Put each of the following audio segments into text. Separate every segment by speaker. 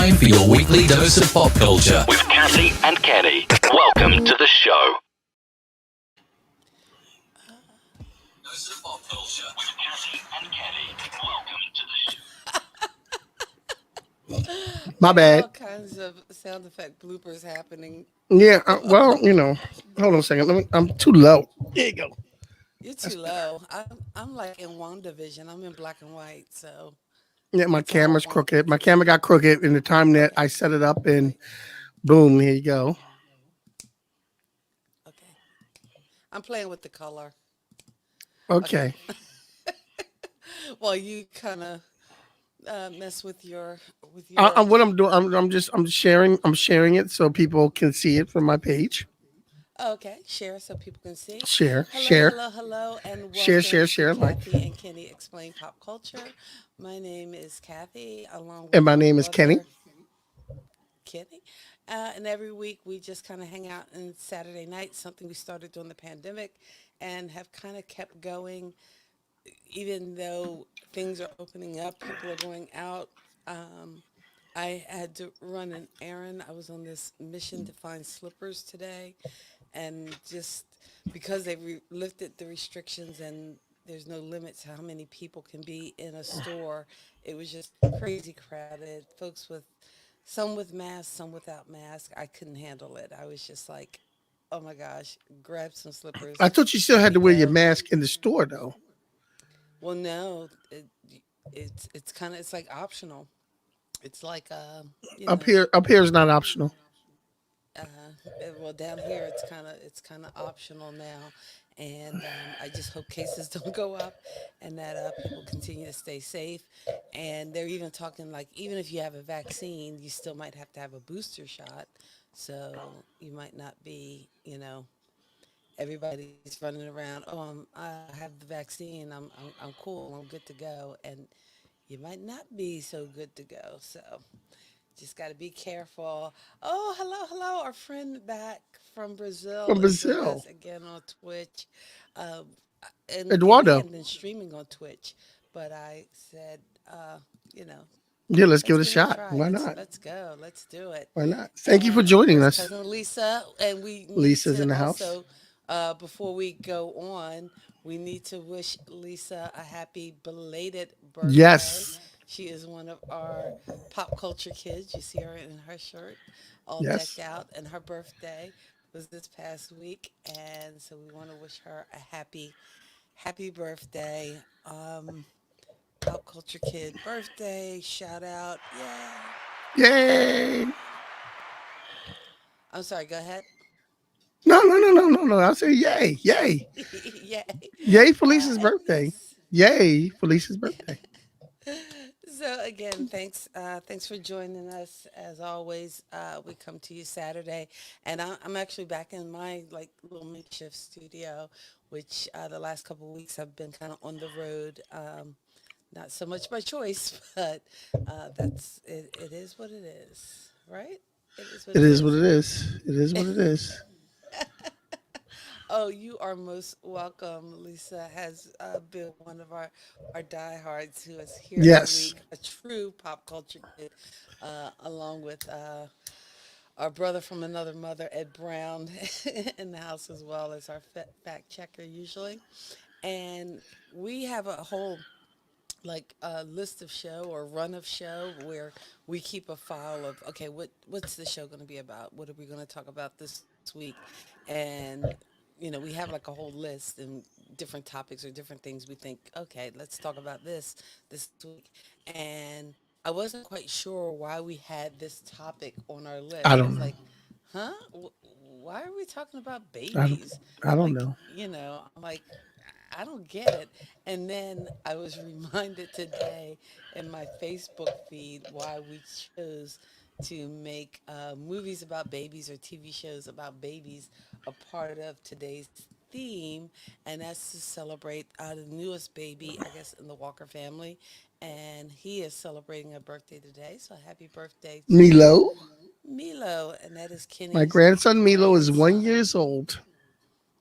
Speaker 1: time for your weekly dose of pop culture
Speaker 2: with Kathy and Kenny. Welcome to the show.
Speaker 1: Dose of pop culture
Speaker 2: With Kathy and Kenny. Welcome to the show.
Speaker 3: My bad.
Speaker 4: All kinds of sound effect bloopers happening.
Speaker 3: Yeah, well, hold on a second. I'm too low. There you go.
Speaker 4: You're too low. I'm like in WandaVision. I'm in black and white, so
Speaker 3: Yeah, my
Speaker 4: it's all
Speaker 3: camera's
Speaker 4: wonky.
Speaker 3: crooked. My camera got crooked in the time that
Speaker 4: Okay.
Speaker 3: I set it up, and boom, here you go.
Speaker 4: Okay. I'm playing with the color. Okay.
Speaker 3: Okay.
Speaker 4: Well, you kind of mess with your
Speaker 3: What I'm doing, I'm sharing it so people can see it from my page.
Speaker 4: Okay, share so people can see.
Speaker 3: Share,
Speaker 4: Hello,
Speaker 3: share,
Speaker 4: hello, hello, and
Speaker 3: share,
Speaker 4: welcome
Speaker 3: share,
Speaker 4: to
Speaker 3: share. Like,
Speaker 4: Kathy and Kenny Explain Pop Culture. My name is Kathy, along
Speaker 3: and
Speaker 4: with
Speaker 3: my
Speaker 4: my
Speaker 3: name is Kenny.
Speaker 4: brother Kenny. And every week we just kind of hang out on Saturday night, something we started during the pandemic and have kind of kept going, even though things are opening up, people are going out. Um, I had to run an errand. I was on this mission to find slippers today, and just because they lifted the restrictions and there's no limit to how many people can be in a store, it was just crazy crowded. Folks with some with masks, some without masks. I couldn't handle it. I was just like, oh my gosh, grab some
Speaker 3: I
Speaker 4: slippers
Speaker 3: thought you still had to
Speaker 4: and
Speaker 3: wear your
Speaker 4: go.
Speaker 3: mask in the store, though.
Speaker 4: Well, no, it's kind of it's like optional. It's like you know,
Speaker 3: Up here is not optional.
Speaker 4: well, down here it's kind of optional now, and I just hope cases don't go up, and that people continue to stay safe. And they're even talking like even if you have a vaccine, you still might have to have a booster shot, so you might not be, everybody's running around. Oh, I have the vaccine. I'm cool. I'm good to go, and you might not be so good to go. So just got to be careful. Oh, hello, hello. Our friend back from Brazil
Speaker 3: From
Speaker 4: is joining
Speaker 3: Brazil,
Speaker 4: us again on Twitch. Um, and we
Speaker 3: Eduardo.
Speaker 4: hadn't been streaming on Twitch, but I said, uh, you know,
Speaker 3: Yeah, let's give
Speaker 4: let's
Speaker 3: it a
Speaker 4: give it a
Speaker 3: shot.
Speaker 4: try.
Speaker 3: Why
Speaker 4: Let's
Speaker 3: not?
Speaker 4: let's go. Let's do it.
Speaker 3: Why not? Thank you for
Speaker 4: And of
Speaker 3: joining
Speaker 4: course,
Speaker 3: us.
Speaker 4: cousin Lisa. And we need
Speaker 3: Lisa's
Speaker 4: to
Speaker 3: in the house.
Speaker 4: also, before we go on, we need to wish Lisa a happy belated birthday.
Speaker 3: Yes,
Speaker 4: She is one of our pop culture kids. You see her in her shirt, all decked
Speaker 3: yes.
Speaker 4: out, and her birthday was this past week. And so we want to wish her a happy birthday. Pop culture kid birthday shout out. Yay.
Speaker 3: Yay!
Speaker 4: I'm sorry, go ahead.
Speaker 3: No, no, no, no, no, no. I'll say yay, yay,
Speaker 4: Yay.
Speaker 3: yay for Lisa's
Speaker 4: And
Speaker 3: birthday.
Speaker 4: yes.
Speaker 3: Yay for Lisa's birthday.
Speaker 4: So again, thanks for joining us. As always, we come to you Saturday, and I'm actually back in my like little makeshift studio, which the last couple of weeks I've been kind of on the road. Not so much by choice, but that's it. It is what it is, right? It is what
Speaker 3: It
Speaker 4: it
Speaker 3: is what
Speaker 4: is.
Speaker 3: it is. It is what it is.
Speaker 4: Oh, you are most welcome. Lisa has been one of our diehards who is here every
Speaker 3: Yes,
Speaker 4: week, a true pop culture kid, along with our brother from another mother, Ed Brown, in the house as well as our fact checker usually. And we have a whole like a list of show or run of show where we keep a file of okay what's the show going to be about, what are we going to talk about this week, and we have like a whole list and different topics or different things we think okay let's talk about this week. And I wasn't quite sure why we had this topic on our list.
Speaker 3: I
Speaker 4: I
Speaker 3: don't
Speaker 4: was
Speaker 3: know.
Speaker 4: like, huh? Why are we talking about
Speaker 3: I don't.
Speaker 4: babies?
Speaker 3: I don't
Speaker 4: Like,
Speaker 3: know.
Speaker 4: I'm like, I don't get it. And then I was reminded today in my Facebook feed why we chose to make movies about babies or TV shows about babies a part of today's theme, and that's to celebrate the newest baby, I guess, in the Walker family. And he is celebrating a birthday today. So happy birthday to
Speaker 3: Meelo,
Speaker 4: Meelo, and that is
Speaker 3: my
Speaker 4: Kenny's
Speaker 3: grandson Meelo is one
Speaker 4: grandson.
Speaker 3: years old.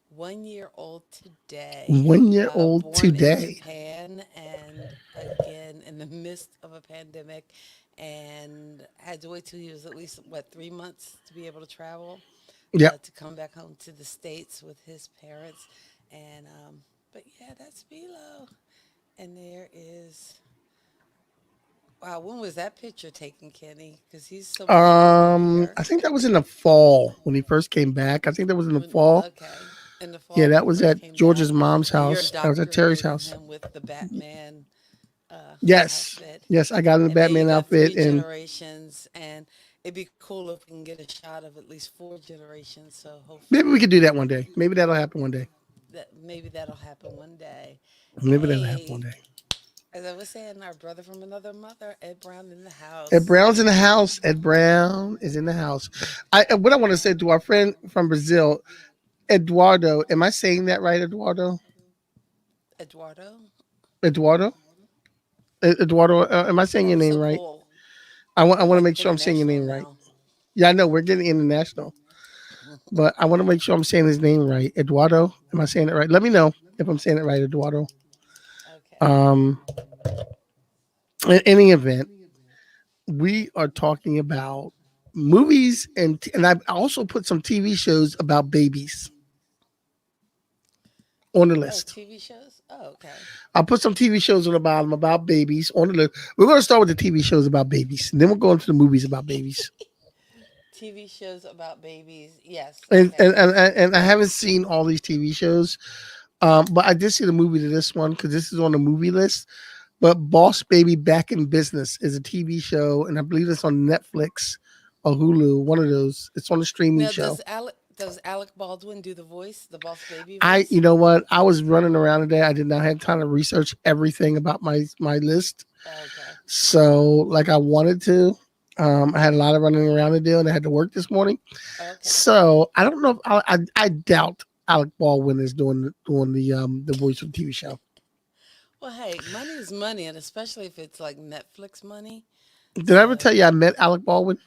Speaker 4: 1 year old today,
Speaker 3: 1 year old
Speaker 4: born in
Speaker 3: today.
Speaker 4: Japan, and again in the midst of a pandemic. and had to wait till he was at least, what, 3 months to be able to travel,
Speaker 3: Yeah.
Speaker 4: to come back home to the States with his parents. And, but yeah, that's Meelo. And there is, wow, when was that picture taken, Kenny? Because he's so pretty over here.
Speaker 3: I think that was in the fall when he first came back. I think that was in the
Speaker 4: When,
Speaker 3: fall.
Speaker 4: okay, in the
Speaker 3: Yeah,
Speaker 4: fall when
Speaker 3: that
Speaker 4: he
Speaker 3: was
Speaker 4: first
Speaker 3: at
Speaker 4: came back,
Speaker 3: George's mom's
Speaker 4: and you're
Speaker 3: house. That was at Terry's
Speaker 4: indoctrinating
Speaker 3: house.
Speaker 4: him with the Batman
Speaker 3: Yes.
Speaker 4: outfit.
Speaker 3: Yes, I got in the
Speaker 4: And now you
Speaker 3: Batman
Speaker 4: got
Speaker 3: outfit,
Speaker 4: three
Speaker 3: and
Speaker 4: generations, and it'd be cool if we can get a shot of at least four generations. So
Speaker 3: maybe we
Speaker 4: hopefully
Speaker 3: could do that one day. Maybe that'll happen one day.
Speaker 4: that maybe that'll happen one day.
Speaker 3: Maybe that'll happen one
Speaker 4: Hey,
Speaker 3: day.
Speaker 4: as I was saying, our brother from another mother, Ed Brown, in the
Speaker 3: Ed
Speaker 4: house.
Speaker 3: Brown's in the house. Ed Brown is in the house. What I want to say to our friend from Brazil, Eduardo. Am I saying that right, Eduardo?
Speaker 4: Eduardo.
Speaker 3: Eduardo? Eduardo, am I saying
Speaker 4: Oh,
Speaker 3: your name
Speaker 4: so
Speaker 3: right?
Speaker 4: cool.
Speaker 3: I
Speaker 4: We're
Speaker 3: want to
Speaker 4: like
Speaker 3: make sure I'm saying your
Speaker 4: international
Speaker 3: name right.
Speaker 4: now.
Speaker 3: Yeah, I know we're getting international, but I want to make sure I'm saying his name right. Eduardo, am I saying it right? Let me know if I'm saying it right, Eduardo.
Speaker 4: Okay.
Speaker 3: Um, in any event, we are talking about movies and I also put some TV shows about babies on the
Speaker 4: Oh,
Speaker 3: list.
Speaker 4: TV shows. Oh, okay.
Speaker 3: I'll put some TV shows on the bottom about babies on the list. We're going to start with the TV shows about babies, and then we'll go into the movies about babies.
Speaker 4: TV shows about babies. Yes.
Speaker 3: And
Speaker 4: Okay.
Speaker 3: and and I haven't seen all these TV shows, but I did see the movie to this one because this is on the movie list. But Boss Baby Back in Business is a TV show, and I believe it's on Netflix or Hulu, one of those. It's on a streaming
Speaker 4: Now,
Speaker 3: show.
Speaker 4: does Alec Baldwin do the voice, the Boss Baby
Speaker 3: You
Speaker 4: voice?
Speaker 3: know what? I was running around today. I did not have time to research everything about my list.
Speaker 4: Okay.
Speaker 3: So, like I wanted to. I had a lot of running around to do, and I had to work this morning.
Speaker 4: Okay.
Speaker 3: So I don't know if I doubt Alec Baldwin is doing the voice of the TV show.
Speaker 4: Well, hey, money is money, and especially if it's like Netflix money.
Speaker 3: Did I ever
Speaker 4: So,
Speaker 3: tell you I met Alec Baldwin?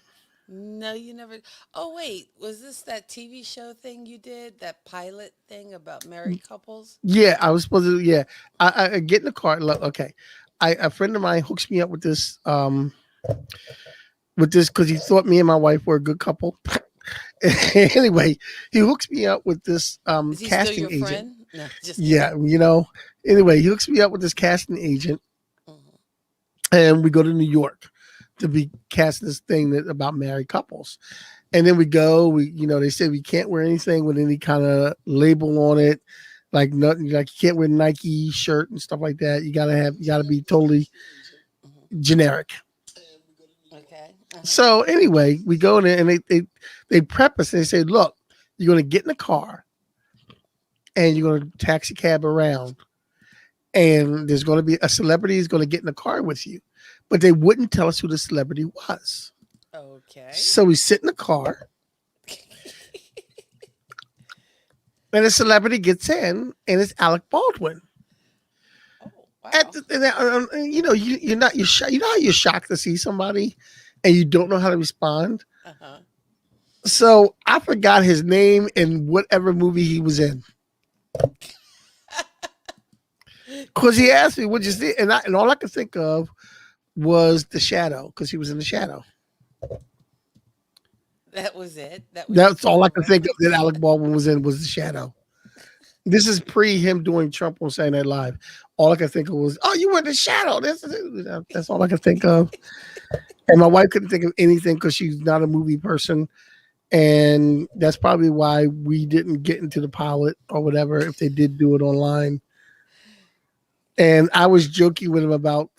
Speaker 4: no, you never. Oh, wait, was this that TV show thing you did? That pilot thing about married couples?
Speaker 3: Yeah, I was supposed to. Yeah, I get in the car. Look, okay, a friend of mine hooks me up with this because he thought me and my wife were a good couple. Anyway, he hooks me up with this
Speaker 4: Is he still
Speaker 3: casting
Speaker 4: your
Speaker 3: agent.
Speaker 4: friend? No, just
Speaker 3: Yeah,
Speaker 4: kidding.
Speaker 3: Anyway, he hooks me up with this casting agent,
Speaker 4: Mhm.
Speaker 3: and we go to New York to be casting this thing about married couples. And then we go. They say we can't wear anything with any kind of label on it, like nothing. Like you can't wear Nike shirt and stuff like that. You gotta be totally
Speaker 4: Mhm.
Speaker 3: generic.
Speaker 4: Okay. Uh-huh.
Speaker 3: So anyway, we go in there and they prep us and they say, look, you're gonna get in the car and you're gonna taxi cab around, and there's gonna be a celebrity is gonna get in the car with you, but they wouldn't tell us who the celebrity was.
Speaker 4: Okay.
Speaker 3: So we sit in the car, and the celebrity gets in, and it's Alec Baldwin.
Speaker 4: Oh, wow.
Speaker 3: You know how you're shocked to see somebody, and you don't know how to respond.
Speaker 4: Uh-huh.
Speaker 3: So I forgot his name and whatever movie he was in. Because he asked me, "What'd you see?" And all I could think of was The Shadow, because he was in The Shadow.
Speaker 4: That was it. That was your
Speaker 3: That's
Speaker 4: frame
Speaker 3: all I
Speaker 4: of
Speaker 3: could think of that
Speaker 4: reference.
Speaker 3: Alec Baldwin was in was The Shadow. This is pre him doing Trump on Saturday Night Live. All I could think of was, "Oh, you were in The Shadow." That's all I could think of. And my wife couldn't think of anything because she's not a movie person, and that's probably why we didn't get into the pilot or whatever. If they did do it online, and I was joking with him about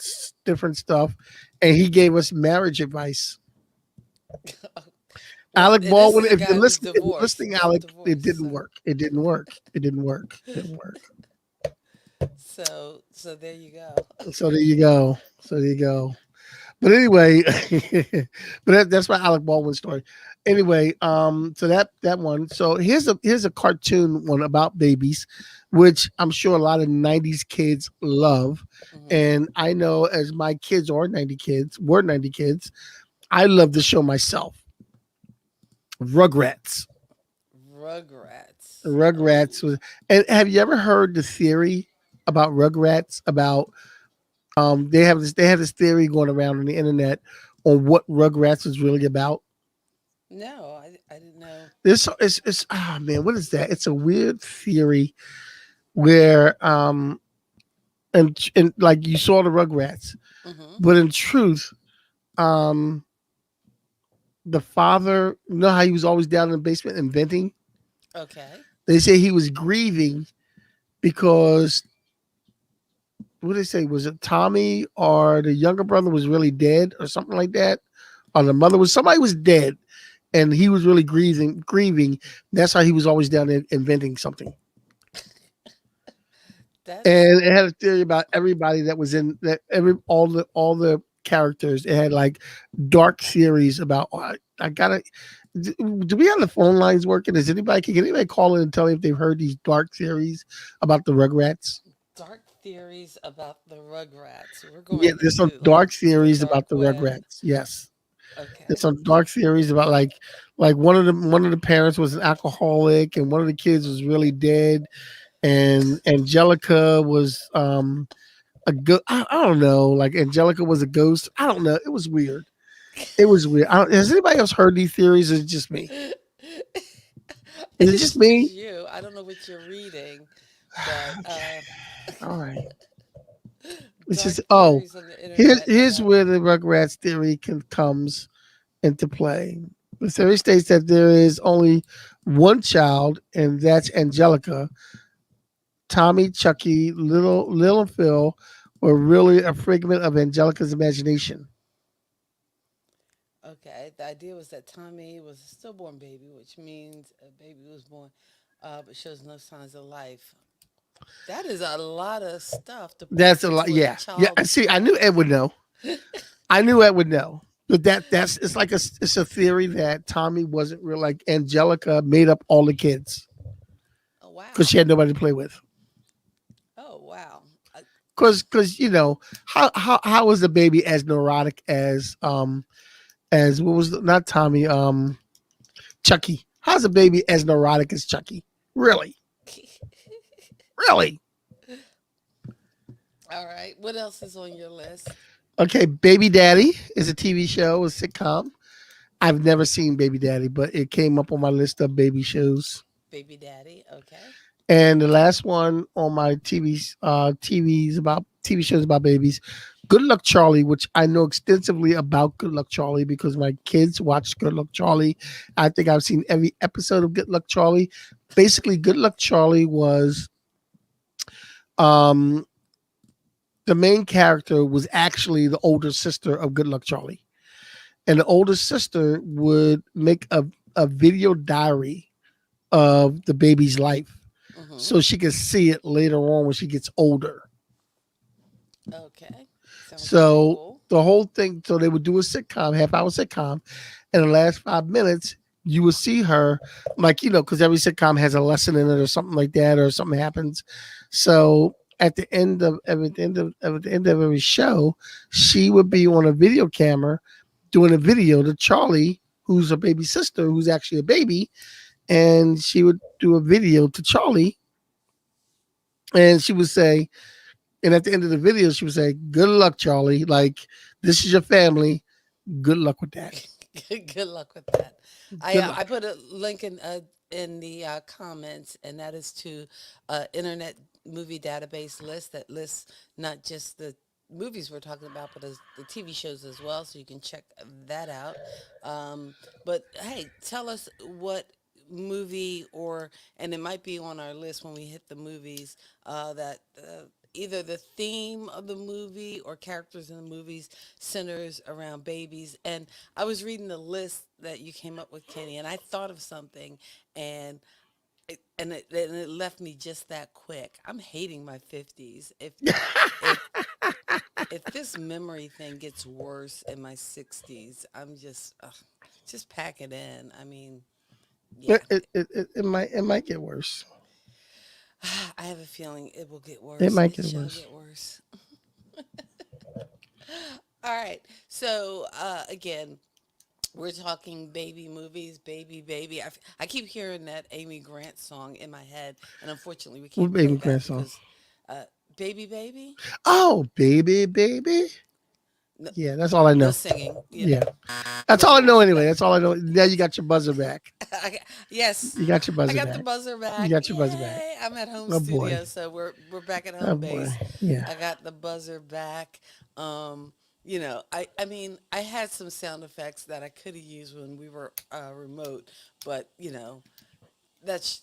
Speaker 3: different stuff, and he gave us marriage advice.
Speaker 4: Well,
Speaker 3: Alec
Speaker 4: and this
Speaker 3: Baldwin,
Speaker 4: is a guy who's
Speaker 3: if you're
Speaker 4: divorced,
Speaker 3: listening,
Speaker 4: self
Speaker 3: Alec, it
Speaker 4: divorced.
Speaker 3: didn't
Speaker 4: So,
Speaker 3: work. It didn't work. It didn't work. It didn't work.
Speaker 4: so there you go.
Speaker 3: So there you go. So there you go. But anyway, that's my Alec Baldwin story. Anyway, so that one. So here's a cartoon one about babies, which I'm sure a lot of '90s kids love,
Speaker 4: Hmm.
Speaker 3: and I know as my kids were '90 kids, I love the show myself. Rugrats.
Speaker 4: Rugrats.
Speaker 3: Rugrats
Speaker 4: Oh,
Speaker 3: was. And have you ever heard the theory about Rugrats? About they have this theory going around on the internet on what Rugrats is really about?
Speaker 4: No, I didn't know.
Speaker 3: This it's ah man, what is that? It's a weird theory where and like you saw the Rugrats,
Speaker 4: Hmm.
Speaker 3: but in truth, um the father, you know how he was always down in the basement inventing?
Speaker 4: Okay.
Speaker 3: They say he was grieving because what did they say? Was it Tommy or the younger brother was really dead or something like that? Or the mother was somebody was dead and he was really grieving. That's how he was always down there inventing something.
Speaker 4: That's
Speaker 3: And it had a theory about everybody that was in that every all the characters. It had like dark theories about. Oh, I gotta. Do we have the phone lines working? Is anybody can anybody call in and tell me if they've heard these dark theories about the Rugrats?
Speaker 4: dark theories about the Rugrats. We're
Speaker 3: Yeah,
Speaker 4: going
Speaker 3: there's some
Speaker 4: into like
Speaker 3: dark
Speaker 4: the
Speaker 3: theories
Speaker 4: dark
Speaker 3: about the
Speaker 4: web.
Speaker 3: Rugrats. Yes, there's
Speaker 4: Okay.
Speaker 3: some dark theories about like one of the parents was an alcoholic and one of the kids was really dead and Angelica was a go. I don't know. Like Angelica was a ghost. I don't know. It was weird. It was weird. Has anybody else heard these theories? Or is it just me? Is it just
Speaker 4: It's just
Speaker 3: me?
Speaker 4: you. I don't know what you're reading, but
Speaker 3: Okay. All right. It's
Speaker 4: dark
Speaker 3: just oh,
Speaker 4: theories on the internet
Speaker 3: here's
Speaker 4: about.
Speaker 3: where the Rugrats theory comes into play. The theory states that there is only one child, and that's Angelica. Tommy, Chucky, Little Phil were really a figment of Angelica's imagination.
Speaker 4: Okay, the idea was that Tommy was a stillborn baby, which means a baby was born, but shows no signs of life. That is a lot of stuff to put
Speaker 3: That's a lot.
Speaker 4: into a
Speaker 3: Yeah, yeah. I
Speaker 4: child's
Speaker 3: see. I knew
Speaker 4: brain.
Speaker 3: Ed would know. I knew Ed would know. But that's it's like it's a theory that Tommy wasn't real. Like Angelica made up all the kids
Speaker 4: Oh
Speaker 3: because
Speaker 4: wow!
Speaker 3: she had nobody to play with.
Speaker 4: Oh wow!
Speaker 3: Because you know how was the baby as neurotic as what was not Tommy Chucky? How's a baby as neurotic as Chucky? Really, really?
Speaker 4: All right, what else is on your list?
Speaker 3: Okay, Baby Daddy is a TV show, a sitcom. I've never seen Baby Daddy, but it came up on my list of baby shows.
Speaker 4: Baby daddy. Okay.
Speaker 3: And the last one on my TV's about TV shows about babies, Good Luck Charlie, which I know extensively about Good Luck Charlie because my kids watch Good Luck Charlie. I think I've seen every episode of Good Luck Charlie. Basically, Good Luck Charlie was um the main character was actually the older sister of Good Luck Charlie. And the older sister would make a video diary of the baby's life
Speaker 4: Mm-hmm.
Speaker 3: so she can see it later on when she gets older.
Speaker 4: Okay. Sounds
Speaker 3: So
Speaker 4: cool.
Speaker 3: the whole thing, so they would do a sitcom, half hour sitcom, and the last 5 minutes, you would see her, like, you know, because every sitcom has a lesson in it or something like that, or something happens. So at the end of at the end of every show, she would be on a video camera doing a video to Charlie, who's a baby sister, who's actually a baby, and she would do a video to Charlie, and she would say, and at the end of the video, she would say, "Good luck, Charlie. Like this is your family. Good luck with that.
Speaker 4: Good luck with that.
Speaker 3: Good
Speaker 4: I
Speaker 3: luck."
Speaker 4: put a link in the comments, and that is to internet movie database list that lists not just the movies we're talking about, but as the TV shows as well. So you can check that out. But hey, tell us what movie or and it might be on our list when we hit the movies that either the theme of the movie or characters in the movies centers around babies. And I was reading the list that you came up with, Kenny, and I thought of something, and and it left me just that quick. I'm hating my 50s. If if this memory thing gets worse in my 60s, I'm just pack it in. I mean, yeah,
Speaker 3: It might get worse.
Speaker 4: I have a feeling it will get
Speaker 3: It
Speaker 4: worse.
Speaker 3: might
Speaker 4: It
Speaker 3: get
Speaker 4: shall
Speaker 3: worse.
Speaker 4: get worse. All right. So again, we're talking baby movies, baby, baby. I keep hearing that Amy Grant song in my head, and unfortunately, we
Speaker 3: What
Speaker 4: can't play
Speaker 3: baby
Speaker 4: that
Speaker 3: grandson?
Speaker 4: because, baby, baby.
Speaker 3: Oh, baby, baby.
Speaker 4: No,
Speaker 3: Yeah, that's all I
Speaker 4: no
Speaker 3: know.
Speaker 4: singing.
Speaker 3: Yeah, that's all I know anyway. That's all I know. Now you got your buzzer back.
Speaker 4: Yes,
Speaker 3: You got your
Speaker 4: I
Speaker 3: buzzer
Speaker 4: got the
Speaker 3: back.
Speaker 4: buzzer
Speaker 3: You
Speaker 4: back.
Speaker 3: got your buzzer back.
Speaker 4: Yay! I'm at home
Speaker 3: Oh boy.
Speaker 4: studio, so we're back at
Speaker 3: Oh
Speaker 4: home
Speaker 3: boy.
Speaker 4: base.
Speaker 3: Yeah.
Speaker 4: I got the buzzer back. I mean, I had some sound effects that I could have used when we were remote, but that's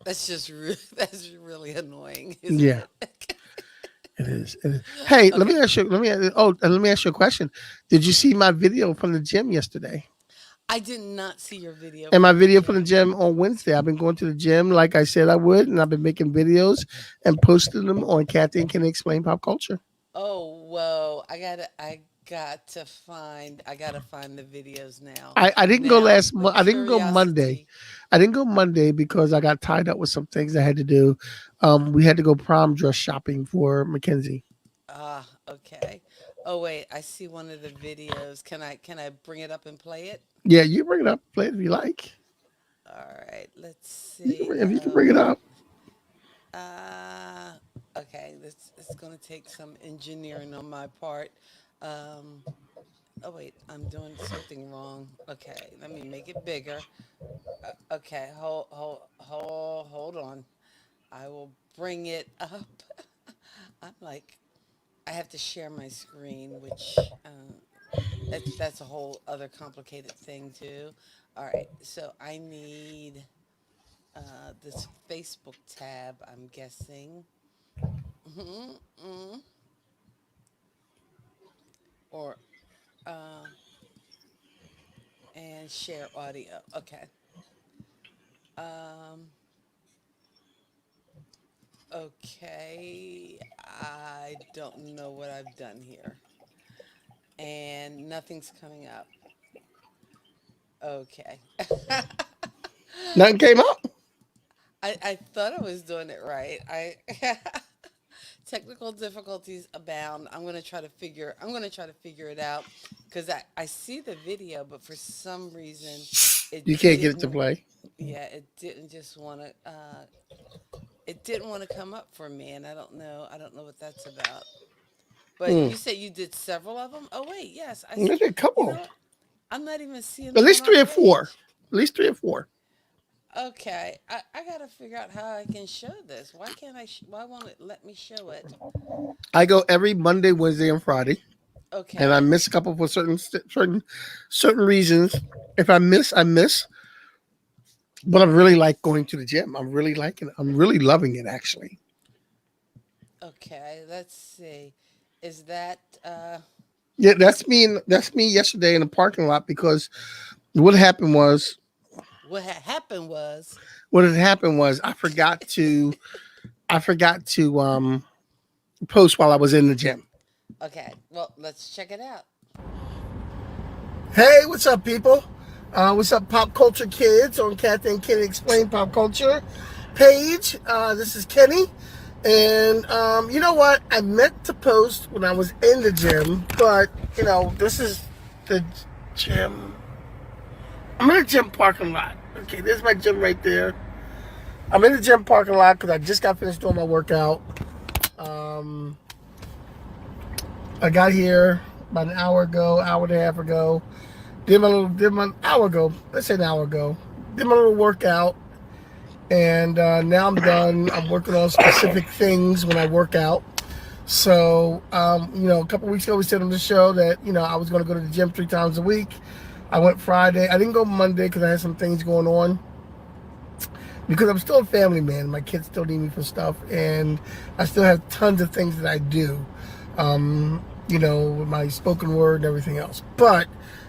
Speaker 4: that's really annoying, isn't
Speaker 3: Yeah.
Speaker 4: it?
Speaker 3: It is. It is. Hey, let
Speaker 4: Okay.
Speaker 3: me ask you. Let me ask you a question. Did you see my video from the gym yesterday?
Speaker 4: I did not see your video
Speaker 3: And my
Speaker 4: from the
Speaker 3: video from the
Speaker 4: gym.
Speaker 3: gym on Wednesday. I've been going to the gym like I said I would, and I've been making videos and posting them on Kathy and Can Explain Pop Culture.
Speaker 4: Oh, whoa. I gotta find the videos now.
Speaker 3: I didn't go
Speaker 4: Now,
Speaker 3: last
Speaker 4: the
Speaker 3: month. I didn't go Monday.
Speaker 4: curiosity.
Speaker 3: I didn't go Monday because I got tied up with some things I had to do. We had to go prom dress shopping for Mackenzie.
Speaker 4: Ah, okay. Oh wait, I see one of the videos. Can I bring it up and play it?
Speaker 3: Yeah, you bring it up, play it if you like.
Speaker 4: All right, let's
Speaker 3: You can,
Speaker 4: see.
Speaker 3: if you can bring it up.
Speaker 4: Uh, okay, this it's gonna take some engineering on my part. Um, oh wait, I'm doing something wrong. Okay, let me make it bigger. Okay, hold on. I will bring it up. I'm like, I have to share my screen, which that's a whole other complicated thing too. All right, so I need this Facebook tab. I'm guessing, hmm mm, or uh, and share audio. Okay. Um, okay. I don't know what I've done here, and nothing's coming up. Okay.
Speaker 3: Nothing came up.
Speaker 4: I thought I was doing it right. I technical difficulties abound. I'm gonna try to figure it out because I see the video, but for some reason it
Speaker 3: You can't get it to
Speaker 4: didn't.
Speaker 3: play.
Speaker 4: Yeah, it didn't want to come up for me, and I don't know what that's about. But
Speaker 3: Hmm.
Speaker 4: you said you did several of them. Oh wait, yes,
Speaker 3: I did a
Speaker 4: you
Speaker 3: couple.
Speaker 4: know what? I'm not even seeing
Speaker 3: At
Speaker 4: them on
Speaker 3: least
Speaker 4: our
Speaker 3: three or four.
Speaker 4: page.
Speaker 3: At least three or four.
Speaker 4: Okay, I gotta figure out how I can show this. Why can't why won't it let me show it?
Speaker 3: I go every Monday, Wednesday, and Friday, and I
Speaker 4: Okay,
Speaker 3: miss a couple for certain reasons. If I miss, I miss. But I really like going to the gym. I'm really liking it. I'm really loving it actually.
Speaker 4: okay, let's see. Is that
Speaker 3: Yeah, that's me yesterday in the parking lot because what happened was
Speaker 4: what happened was?
Speaker 3: what had happened was I forgot to post while I was in the gym.
Speaker 4: Okay, well, let's check it out.
Speaker 3: Hey, what's up, people? What's up, pop culture kids on Cat and Kenny Explain Pop Culture page? This is Kenny, and you know what? I meant to post when I was in the gym, but this is the gym. I'm in the gym parking lot. Okay, there's my gym right there. I'm in the gym parking lot because I just got finished doing my workout. Um, I got here about an hour and a half ago. Did my hour ago. Let's say an hour ago. Did my little workout, and now I'm done. I'm working on specific things when I work out. So, a couple weeks ago we said on the show that I was going to go to the gym 3 times a week. I went Friday. I didn't go Monday because I had some things going on. Because I'm still a family man. My kids still need me for stuff, and I still have tons of things that I do. With my spoken word and everything else. But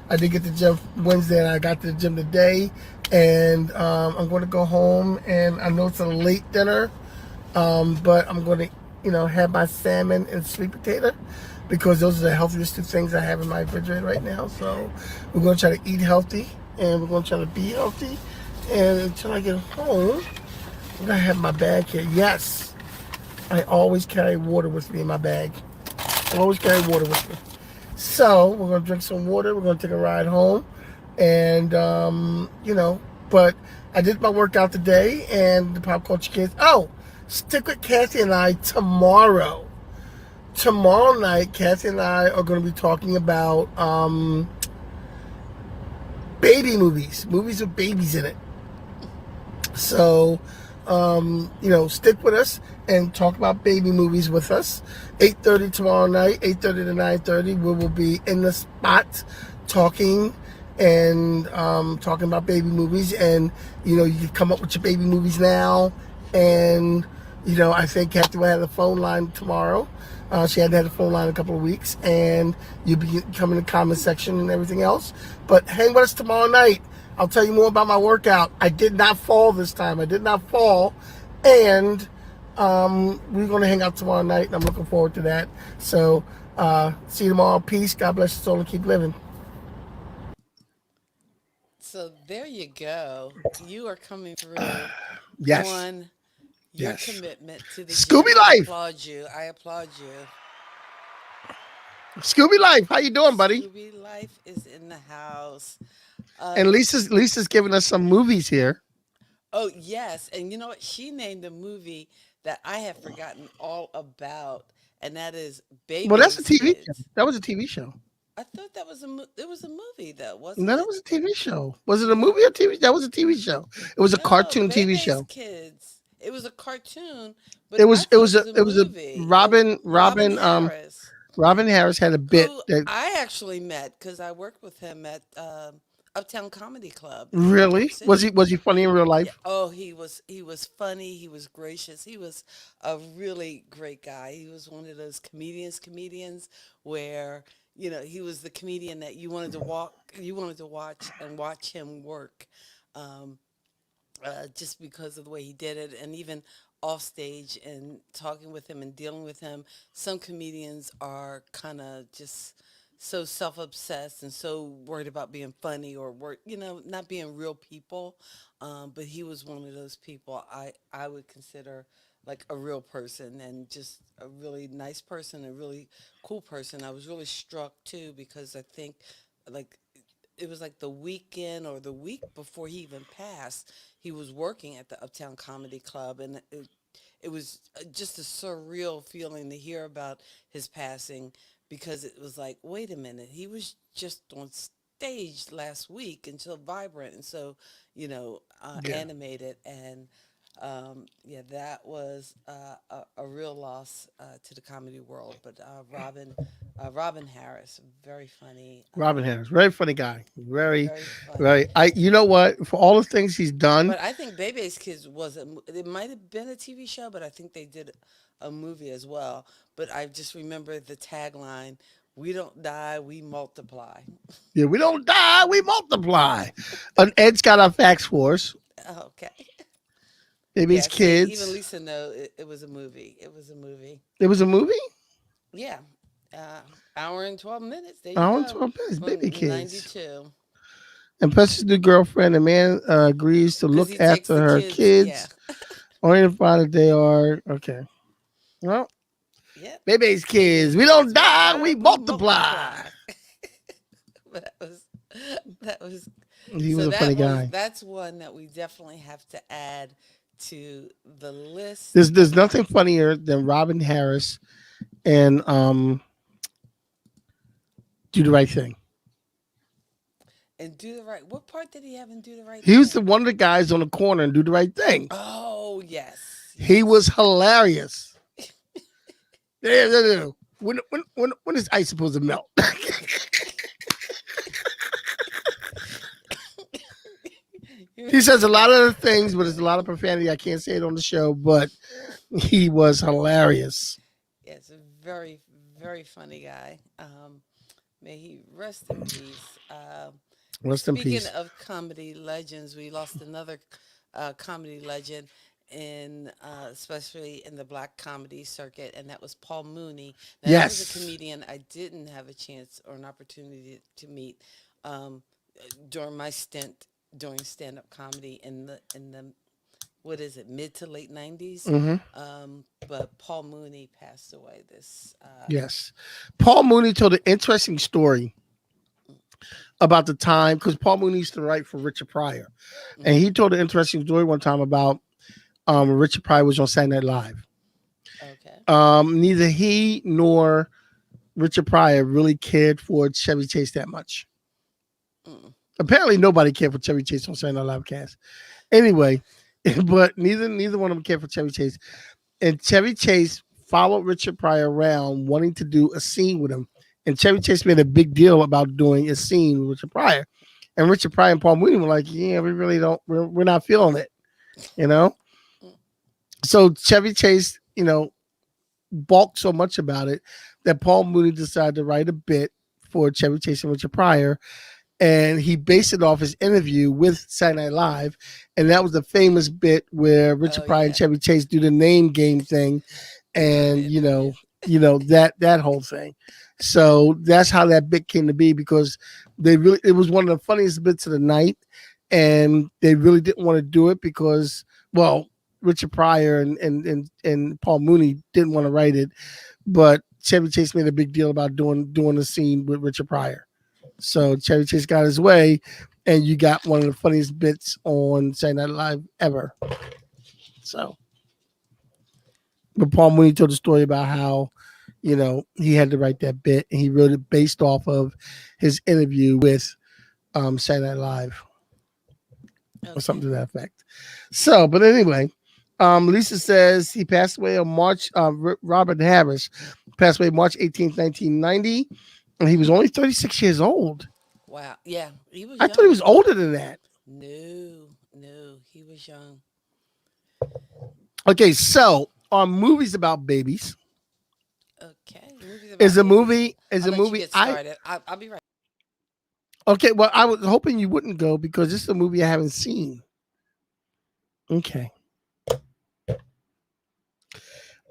Speaker 3: I did get to the gym Wednesday, and I got to the gym today, and I'm going to go home, and I know it's a late dinner, but I'm going to, have my salmon and sweet potato because those are the healthiest 2 things I have in my refrigerator right now. So we're going to try to eat healthy, and we're going to try to be healthy. And until I get home, I'm going to have my bag here. Yes, I always carry water with me in my bag. I always carry water with me. So we're going to drink some water. We're going to take a ride home. And, but I did my workout today, and the pop culture kids. Oh, stick with Kathy and I tomorrow. tomorrow night, Kathy and I are going to be talking about baby movies with babies in it. So, stick with us and talk about baby movies with us. 8:30 tomorrow night, 8:30 to 9:30. We will be in the spot talking and talking about baby movies. And, you can come up with your baby movies now. And, I think Kathy will have the phone line tomorrow. She hadn't had a phone line in a couple of weeks. And you'll be coming in the comment section and everything else. But hang with us tomorrow night. I'll tell you more about my workout. I did not fall this time. I did not fall. And we're going to hang out tomorrow night, and I'm looking forward to that. So see you tomorrow. Peace. God bless your soul and keep living.
Speaker 4: So there you go. You are coming through
Speaker 3: Yes.
Speaker 4: on your
Speaker 3: Yes.
Speaker 4: commitment to the
Speaker 3: Scooby
Speaker 4: gym.
Speaker 3: Life.
Speaker 4: I applaud you.
Speaker 3: Scooby Life, how you doing, buddy?
Speaker 4: Scooby Life is in the house.
Speaker 3: And Lisa's giving us some movies here.
Speaker 4: Oh, yes. And you know what? She named a movie that I have forgotten all about, and that is Baby.
Speaker 3: Well, that's a TV show. That was a TV show.
Speaker 4: I thought that was it was a movie, though, wasn't
Speaker 3: No,
Speaker 4: it?
Speaker 3: that was a TV show. Was it a movie or TV? That was a TV show. It was a cartoon TV
Speaker 4: Baby's
Speaker 3: show.
Speaker 4: Kids. It was a cartoon, but
Speaker 3: It was
Speaker 4: I
Speaker 3: it
Speaker 4: thought
Speaker 3: was a
Speaker 4: movie.
Speaker 3: Robin
Speaker 4: Harris,
Speaker 3: Robin Harris had a bit
Speaker 4: who
Speaker 3: that
Speaker 4: I actually met because I worked with him at Uptown Comedy Club.
Speaker 3: really was he funny in real life?
Speaker 4: Yeah. Oh, he was funny. He was gracious. He was a really great guy. He was one of those comedians where he was the comedian that you wanted to watch and watch him work. Um, just because of the way he did it, and even off stage and talking with him and dealing with him. Some comedians are kind of just so self-obsessed and so worried about being funny or not being real people. But he was one of those people I would consider like a real person and just a really nice person, a really cool person. I was really struck too because I think like it was like the weekend or the week before he even passed, he was working at the Uptown Comedy Club, and it was just a surreal feeling to hear about his passing because it was like, wait a minute, he was just on stage last week and so vibrant and so,
Speaker 3: Yeah.
Speaker 4: animated. And yeah, that was a real loss to the comedy world. But Robin Harris, very funny.
Speaker 3: Robin Harris, very funny guy. Very,
Speaker 4: Very funny.
Speaker 3: very. You know what? For all the things he's done,
Speaker 4: But I think Bebe's Kids it might have been a TV show, but I think they did a movie as well. But I just remember the tagline, "We don't die, we multiply."
Speaker 3: yeah, we don't die, we multiply. And Ed's got our facts for us.
Speaker 4: Okay.
Speaker 3: Maybe
Speaker 4: Yeah,
Speaker 3: it's
Speaker 4: see,
Speaker 3: kids.
Speaker 4: even Lisa know it was a movie. It was a movie.
Speaker 3: It was a movie.
Speaker 4: Yeah. Hour and 12 minutes. There you
Speaker 3: Hour
Speaker 4: go.
Speaker 3: and 12 minutes,
Speaker 4: From
Speaker 3: Baby Kids.
Speaker 4: 92.
Speaker 3: And Precious' new girlfriend, the man agrees to
Speaker 4: 'Cause
Speaker 3: look
Speaker 4: he takes
Speaker 3: after
Speaker 4: the
Speaker 3: her kids.
Speaker 4: Yeah.
Speaker 3: Only to find that they are okay. Well,
Speaker 4: Yep.
Speaker 3: Baby's Kids. We don't die, we multiply.
Speaker 4: But that was
Speaker 3: He was a funny guy.
Speaker 4: That's one that we definitely have to add to the list.
Speaker 3: There's nothing funnier than Robin Harris and Do the Right Thing.
Speaker 4: And Do the Right. What part did he have in Do the Right
Speaker 3: He was
Speaker 4: Thing?
Speaker 3: one of the guys on the corner and Do the Right Thing.
Speaker 4: Oh, yes.
Speaker 3: He was hilarious. Yeah. When is ice supposed to melt? He says a lot of other things, but there's a lot of profanity. I can't say it on the show, but he was hilarious.
Speaker 4: Yes, a very, very funny guy. May he rest in peace.
Speaker 3: Rest in
Speaker 4: Speaking
Speaker 3: peace.
Speaker 4: of comedy legends, we lost another comedy legend especially in the black comedy circuit, and that was Paul Mooney. Now, that was
Speaker 3: Yes.
Speaker 4: a comedian I didn't have a chance or an opportunity to meet during my stint doing stand-up comedy in the what is it, mid to late 90s. But Paul Mooney passed away this
Speaker 3: Yes. Paul Mooney told an interesting story about the time, because Paul Mooney used to write for Richard Pryor. And he told an interesting story one time about Richard Pryor was on Saturday Night Live.
Speaker 4: Okay.
Speaker 3: Neither he nor Richard Pryor really cared for Chevy Chase that much.
Speaker 4: Mm.
Speaker 3: Apparently, nobody cared for Chevy Chase on Saturday Night Live cast. Anyway, but neither one of them cared for Chevy Chase. And Chevy Chase followed Richard Pryor around, wanting to do a scene with him. And Chevy Chase made a big deal about doing a scene with Richard Pryor. And Richard Pryor and Paul Mooney were like, "Yeah, we really don't. We're not feeling it, you know."
Speaker 4: Mm.
Speaker 3: So Chevy Chase, balked so much about it that Paul Mooney decided to write a bit for Chevy Chase and Richard Pryor, and he based it off his interview with Saturday Night Live, and that was the famous bit where Richard
Speaker 4: Oh
Speaker 3: Pryor and
Speaker 4: yeah.
Speaker 3: Chevy Chase do the name game thing, and
Speaker 4: Brilliant. Yeah.
Speaker 3: that whole thing. So that's how that bit came to be, because it was one of the funniest bits of the night, and they really didn't want to do it because, well, Richard Pryor and Paul Mooney didn't want to write it, but Chevy Chase made a big deal about doing a scene with Richard Pryor. So Chevy Chase got his way, and you got one of the funniest bits on Saturday Night Live ever. So, but Paul Mooney told the story about how, he had to write that bit, and he wrote it based off of his interview with Saturday Night Live or
Speaker 4: Okay.
Speaker 3: something to that effect. So, but anyway, Lisa says he passed away on March. Robert Harris passed away March 18th, 1990, and he was only 36 years old.
Speaker 4: Wow. Yeah. He was
Speaker 3: I
Speaker 4: young.
Speaker 3: thought he was older than that.
Speaker 4: No, he was young.
Speaker 3: Okay, so on movies about babies
Speaker 4: Okay. Movies about
Speaker 3: is a
Speaker 4: babies.
Speaker 3: movie is
Speaker 4: I'll
Speaker 3: a
Speaker 4: let you
Speaker 3: movie
Speaker 4: get
Speaker 3: I
Speaker 4: started. I'll be right.
Speaker 3: okay. Well, I was hoping you wouldn't go because this is a movie I haven't seen. Okay.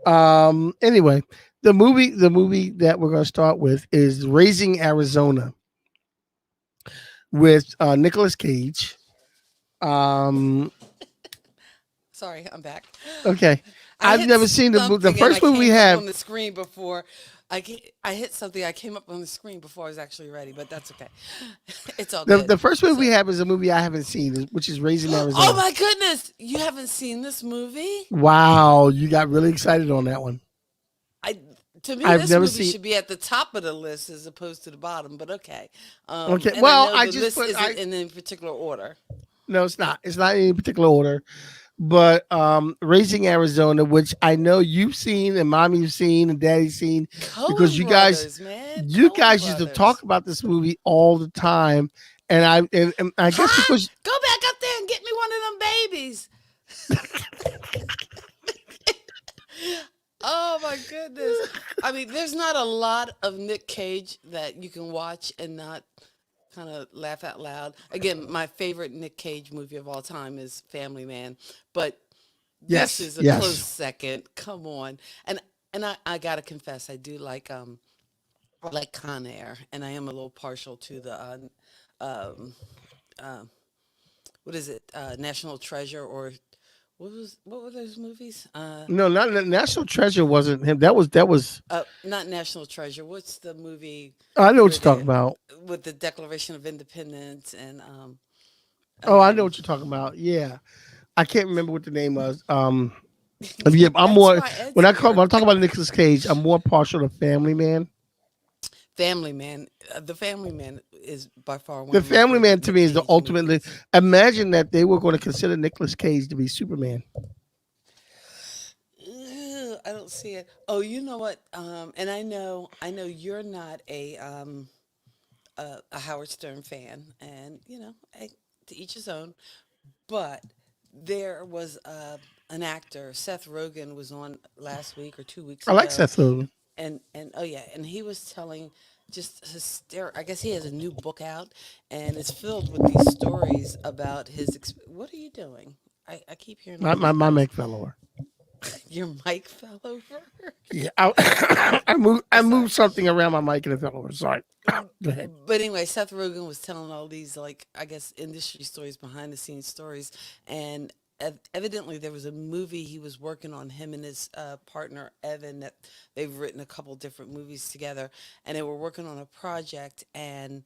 Speaker 3: Anyway, the movie that we're going to start with is Raising Arizona with Nicolas Cage. Um.
Speaker 4: Sorry, I'm back.
Speaker 3: Okay.
Speaker 4: I
Speaker 3: I've
Speaker 4: hit
Speaker 3: never seen the movie. The
Speaker 4: something and I
Speaker 3: first movie we
Speaker 4: came up
Speaker 3: have.
Speaker 4: on the screen before. I hit something. I came up on the screen before I was actually ready, but that's okay. It's all
Speaker 3: The
Speaker 4: good.
Speaker 3: first movie we
Speaker 4: So,
Speaker 3: have is a movie I haven't seen, which is Raising
Speaker 4: oh
Speaker 3: Arizona.
Speaker 4: my goodness, you haven't seen this movie?
Speaker 3: Wow, you got really excited on that one.
Speaker 4: I To me,
Speaker 3: I've
Speaker 4: this
Speaker 3: never
Speaker 4: movie
Speaker 3: seen.
Speaker 4: should be at the top of the list as opposed to the bottom. But okay,
Speaker 3: Okay,
Speaker 4: and I
Speaker 3: well,
Speaker 4: know
Speaker 3: I
Speaker 4: the
Speaker 3: just
Speaker 4: list
Speaker 3: put.
Speaker 4: isn't in any particular order.
Speaker 3: No, it's not. It's not in any particular order. But Raising Arizona, which I know you've seen and mommy's seen and daddy's seen, because
Speaker 4: Cohen
Speaker 3: you guys,
Speaker 4: Brothers, man,
Speaker 3: you
Speaker 4: Cohen
Speaker 3: guys used to talk
Speaker 4: Brothers.
Speaker 3: about this movie all the time, and I guess
Speaker 4: Huh?
Speaker 3: because
Speaker 4: Go back up there and get me one of them babies. Oh my goodness. I mean, there's not a lot of Nick Cage that you can watch and not kind of laugh out loud. Again, my favorite Nick Cage movie of all time is Family Man, but this
Speaker 3: yes,
Speaker 4: is a close
Speaker 3: yes,
Speaker 4: second. Come on. And I gotta confess, I like Con Air, and I am a little partial to the um, uh, what is it? National Treasure, or what were those movies?
Speaker 3: no, not National Treasure wasn't him. That was.
Speaker 4: Not National Treasure. What's the movie
Speaker 3: I know what
Speaker 4: where
Speaker 3: you're talking
Speaker 4: they
Speaker 3: about.
Speaker 4: with the Declaration of Independence and
Speaker 3: Oh, I know
Speaker 4: um
Speaker 3: what you're talking about. Yeah, I can't remember what the name was. Yeah, I'm
Speaker 4: that's
Speaker 3: more
Speaker 4: why Ed's
Speaker 3: when
Speaker 4: here.
Speaker 3: I talk about Nicolas Cage, I'm more partial to Family Man.
Speaker 4: Family Man. The Family Man is by far one
Speaker 3: The
Speaker 4: of my
Speaker 3: Family Man
Speaker 4: favorite
Speaker 3: to
Speaker 4: Nick
Speaker 3: me is the
Speaker 4: Cage
Speaker 3: ultimate.
Speaker 4: movies.
Speaker 3: Imagine that they were going to consider Nicolas Cage to be Superman.
Speaker 4: Ugh, I don't see it. Oh, you know what? And I know you're not a Howard Stern fan, and to each his own. But there was an actor, Seth Rogen, was on last week or 2 weeks
Speaker 3: I like
Speaker 4: ago,
Speaker 3: Seth Rogen.
Speaker 4: and oh yeah, and he was telling just hysterical. I guess he has a new book out, and it's filled with these stories about What are you doing? I keep hearing all
Speaker 3: My
Speaker 4: these
Speaker 3: my
Speaker 4: noise.
Speaker 3: mic fell over.
Speaker 4: Your mic fell over.
Speaker 3: Yeah, I
Speaker 4: Sorry.
Speaker 3: moved something around my mic and it fell over. Sorry. Go ahead.
Speaker 4: But anyway, Seth Rogen was telling all these, like, I guess, industry stories, behind the scenes stories, and evidently there was a movie he was working on, him and his partner Evan, that they've written a couple different movies together, and they were working on a project, and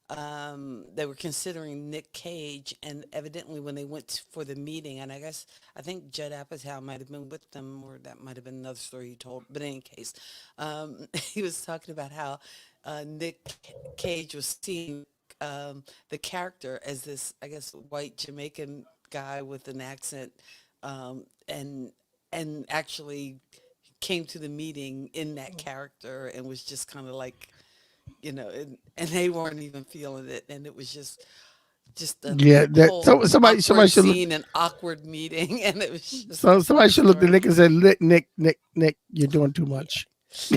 Speaker 4: they were considering Nick Cage, and evidently when they went for the meeting, and I think Judd Apatow might have been with them, or that might have been another story he told. But in any case, he was talking about how Nick Cage was seeing the character as this, I guess, white Jamaican guy with an accent, and actually came to the meeting in that character and was just kind of like, and they weren't even feeling it, and it was just a
Speaker 3: Yeah, that
Speaker 4: whole
Speaker 3: somebody
Speaker 4: awkward
Speaker 3: should look.
Speaker 4: scene and awkward meeting, and it was just a
Speaker 3: So somebody
Speaker 4: funny
Speaker 3: should look at
Speaker 4: story.
Speaker 3: Nick and say, Nick, you're doing too
Speaker 4: Yeah.
Speaker 3: much.